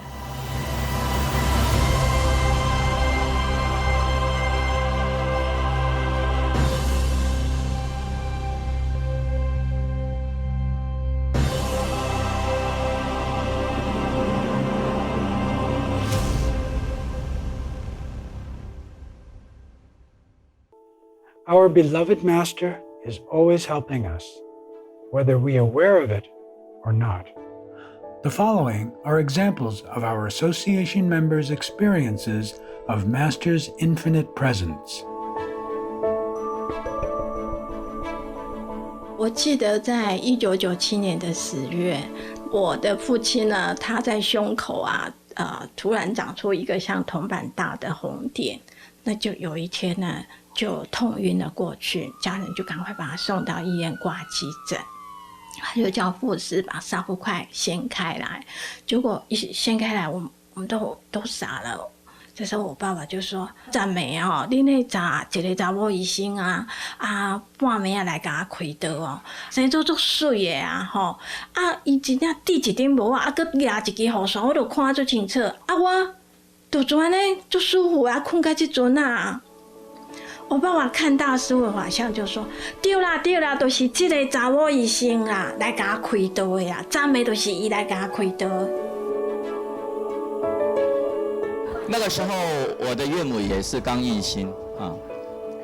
Our beloved Master is always helping us, whether we are aware of it or not. The following are examples of our association members' experiences of Master's infinite presence. 我记得在1997年的10月，我的父亲呢，他在胸口突然长出一个像铜板大的红点，那就有一天呢，就痛晕了过去，家人就赶快把他送到医院挂急诊。他就叫护士把纱布块掀开来，结果一掀开来，我们都傻了。这时候我爸爸就说：“昨暝哦，你那查一个查某医生半暝来给他开刀哦，生做足水的吼，伊真正滴一顶帽佫压一支雨伞，我就看足清楚，我就做安尼足舒服困到即阵我爸爸看大师傅的法相就说：“对啦，都是这个查某医生来给他开刀的呀，昨暝都是伊来给他开刀。”那个时候，我的岳母也是刚一心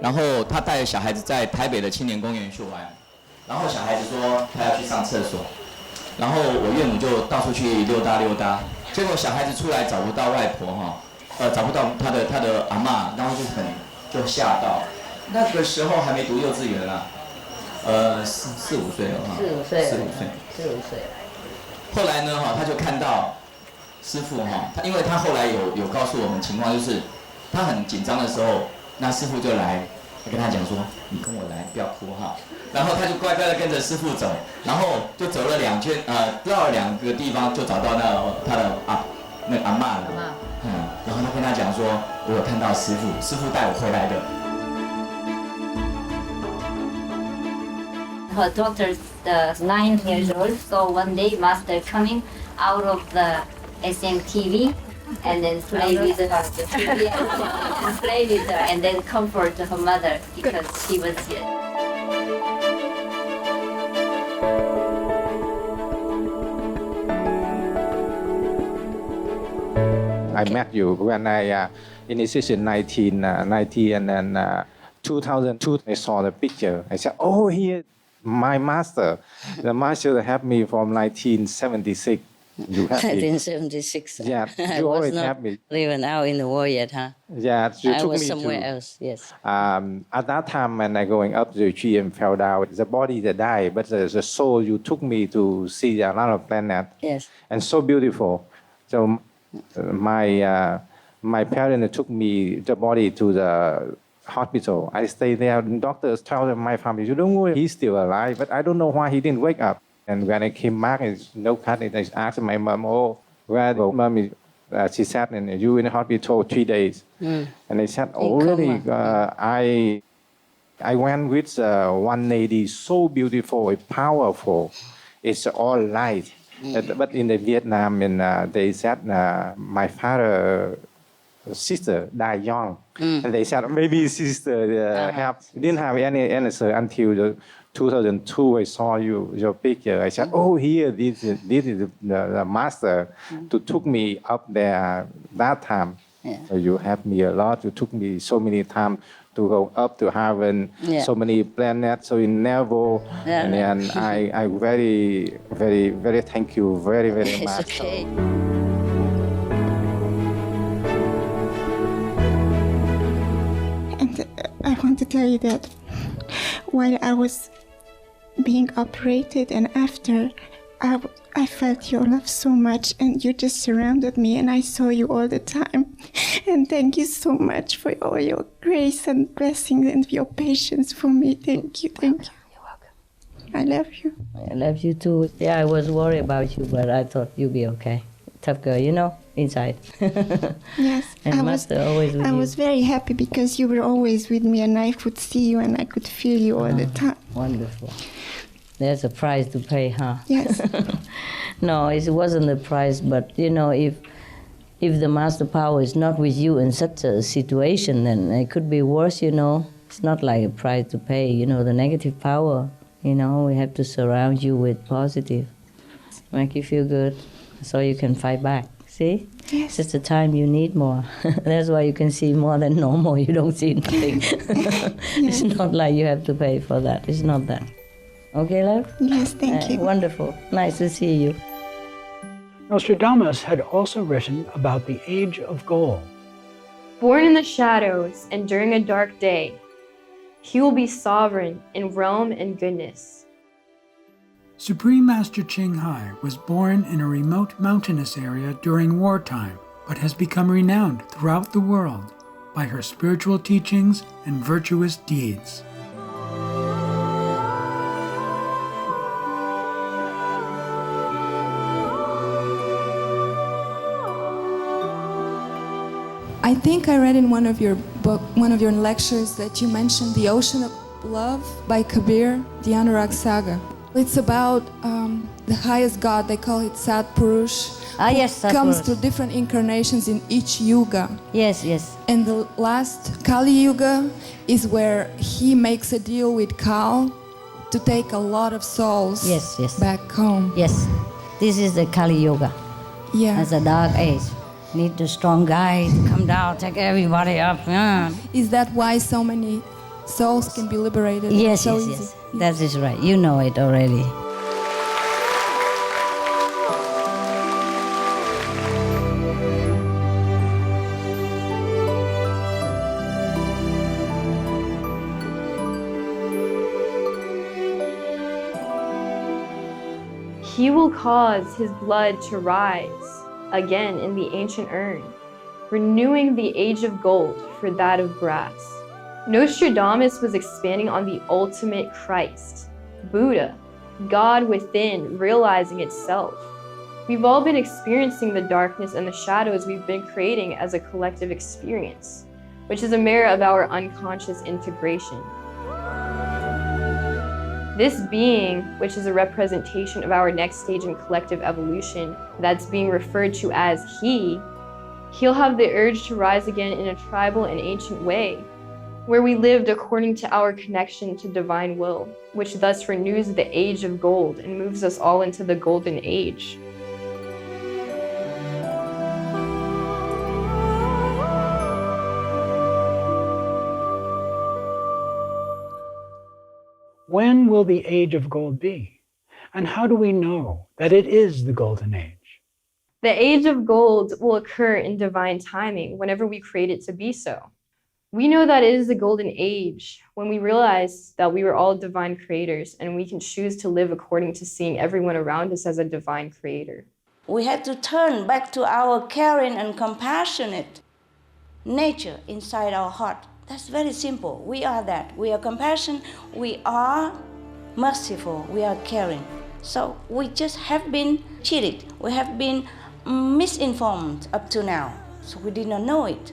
然后她带着小孩子在台北的青年公园去玩，然后小孩子说他要去上厕所，然后我岳母就到处去溜达，结果小孩子出来找不到外婆找不到他的阿嬷，然后就吓到。那个时候还没读幼稚园啦，4、5岁了4、5岁。后来呢他就看到师父因为他后来有告诉我们情况，就是他很紧张的时候，那师父就来他跟他讲说：“你跟我来，不要哭哈。”然后他就乖乖的跟着师傅走，然后就走了2圈，绕了2个地方，就找到他的那个阿嬷了。然后他跟他讲说：“我有看到师傅，师傅带我回来的。” Her daughter's 9 years old, so one day Master coming out of the SMTV and then play with her, and play with her, and then comfort her mother because she was here. I met you when I initiation 1990 and then 2002 I saw the picture. I said, oh, here, my master. The master had me from 1976. You had me. 1976. Yeah, I you was always not have me. living out in the war yet, huh? Yeah, you I took was me somewhere to, else, yes. At that time when I going up the tree and fell down, the body that died, but the soul, you took me to see a lot of planets. Yes. And so beautiful. So my parents took me, the body to the hospital. I stayed there. The doctors told my family, you don't worry, he's still alive, but I don't know why he didn't wake up. And when I came back, it's no cut. I asked my mom, oh, where the mommy? She said, and you in the hospital 3 days. And I said, oh, really? I went with one lady, so beautiful, powerful. It's all light. But in the Vietnam, and they said my father, sister died young. And they said, maybe sister didn't have any answer until 2002, I saw your picture. I said, oh, here, this is the master who took me up there that time. Yeah. So you helped me a lot. You took me so many times to go up to heaven, so many planets, so in Neville. Yeah. And then I very, very, very thank you very, very much. It's okay. And I want to tell you that while I was being operated and after, I felt your love so much and you just surrounded me and I saw you all the time. And thank you so much for all your grace and blessings and your patience for me. Thank you, thank you. You're welcome. I love you. I love you too. Yeah, I was worried about you, but I thought you'd be okay. Tough girl, you know, inside. Yes, And Master always with I you. was very happy because you were always with me and I could see you and I could feel you all the time. Wonderful. There's a price to pay, huh? Yes. No, it wasn't a price, but you know, if the master power is not with you in such a situation, then it could be worse, you know. It's not like a price to pay, you know, the negative power, you know, we have to surround you with positive, make you feel good, so you can fight back. See? Yes. It's the time you need more. That's why you can see more than normal. You don't see nothing. It's not like you have to pay for that. It's not that. Okay, love? Yes, thank you. Wonderful. Nice to see you. Nostradamus had also written about the Age of Gold. Born in the shadows and during a dark day, he will be sovereign in realm and goodness. Supreme Master Ching Hai was born in a remote mountainous area during wartime, but has become renowned throughout the world by her spiritual teachings and virtuous deeds. I think I read in one of your lectures that you mentioned The Ocean of Love by Kabir, the Anurag Saga. It's about the highest god, they call it Sat Purush, yes, Sat comes Purush. through different incarnations in each yuga. Yes, yes. And the last Kali Yuga is where he makes a deal with Kal to take a lot of souls Yes, yes. back home. Yes. This is the Kali Yoga. Yeah. As a dark age. Need the strong guy to come down, take everybody up. Yeah. Is that why so many souls can be liberated? Yes, so yes, easy? yes. That is right. You know it already. He will cause his blood to rise again in the ancient urn, renewing the age of gold for that of brass. Nostradamus was expanding on the ultimate Christ, Buddha, God within, realizing itself. We've all been experiencing the darkness and the shadows we've been creating as a collective experience, which is a mirror of our unconscious integration. This being, which is a representation of our next stage in collective evolution that's being referred to as he'll have the urge to rise again in a tribal and ancient way, where we lived according to our connection to divine will, which thus renews the age of gold and moves us all into the golden age. When will the age of gold be? And how do we know that it is the golden age? The age of gold will occur in divine timing whenever we create it to be so. We know that it is the golden age when we realize that we were all divine creators and we can choose to live according to seeing everyone around us as a divine creator. We have to turn back to our caring and compassionate nature inside our heart. That's very simple. We are that. We are compassion, we are merciful, we are caring. So we just have been cheated. We have been misinformed up to now. So we did not know it.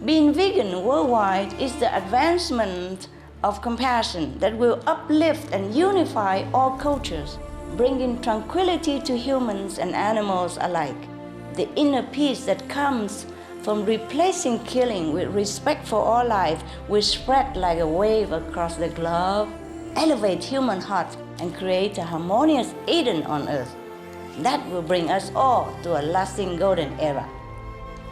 Being vegan worldwide is the advancement of compassion that will uplift and unify all cultures, bringing tranquility to humans and animals alike. The inner peace that comes from replacing killing with respect for all life will spread like a wave across the globe, elevate human hearts, and create a harmonious Eden on earth. That will bring us all to a lasting golden era.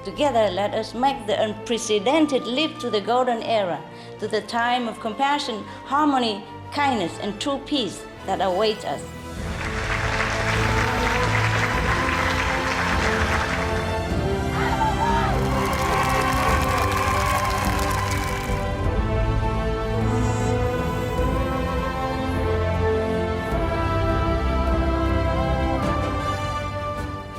Together, let us make the unprecedented leap to the golden era, to the time of compassion, harmony, kindness, and true peace that awaits us.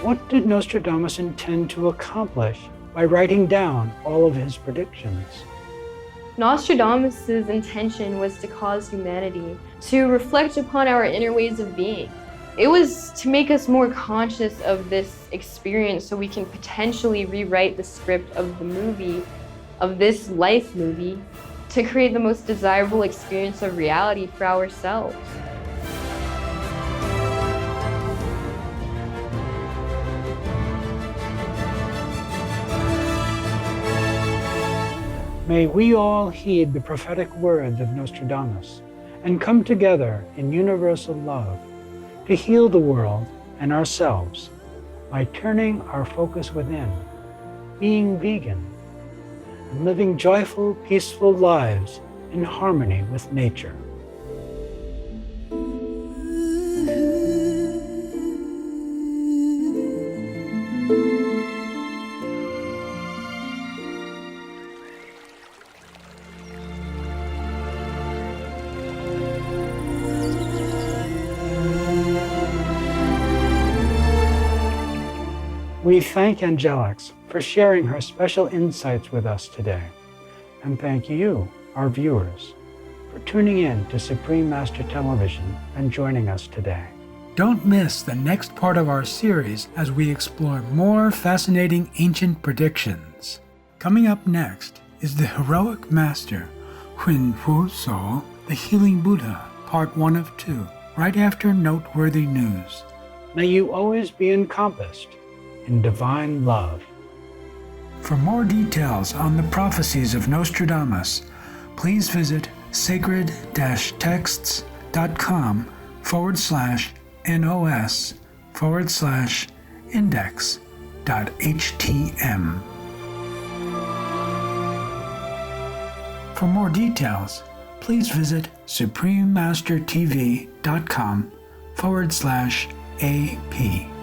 What did Nostradamus intend to accomplish by writing down all of his predictions? Nostradamus' intention was to cause humanity to reflect upon our inner ways of being. It was to make us more conscious of this experience so we can potentially rewrite the script of the movie, of this life movie, to create the most desirable experience of reality for ourselves. May we all heed the prophetic words of Nostradamus and come together in universal love to heal the world and ourselves by turning our focus within, being vegan, and living joyful, peaceful lives in harmony with nature. We thank Angelix for sharing her special insights with us today, and thank you, our viewers, for tuning in to Supreme Master Television and joining us today. Don't miss the next part of our series as we explore more fascinating ancient predictions. Coming up next is the Heroic Master, Huin Fu So, the Healing Buddha, Part 1 of 2, right after Noteworthy News. May you always be encompassed in divine love. For more details on the prophecies of Nostradamus, please visit sacred-texts.com/nos/index.htm. For more details, please visit suprememastertv.com/AP.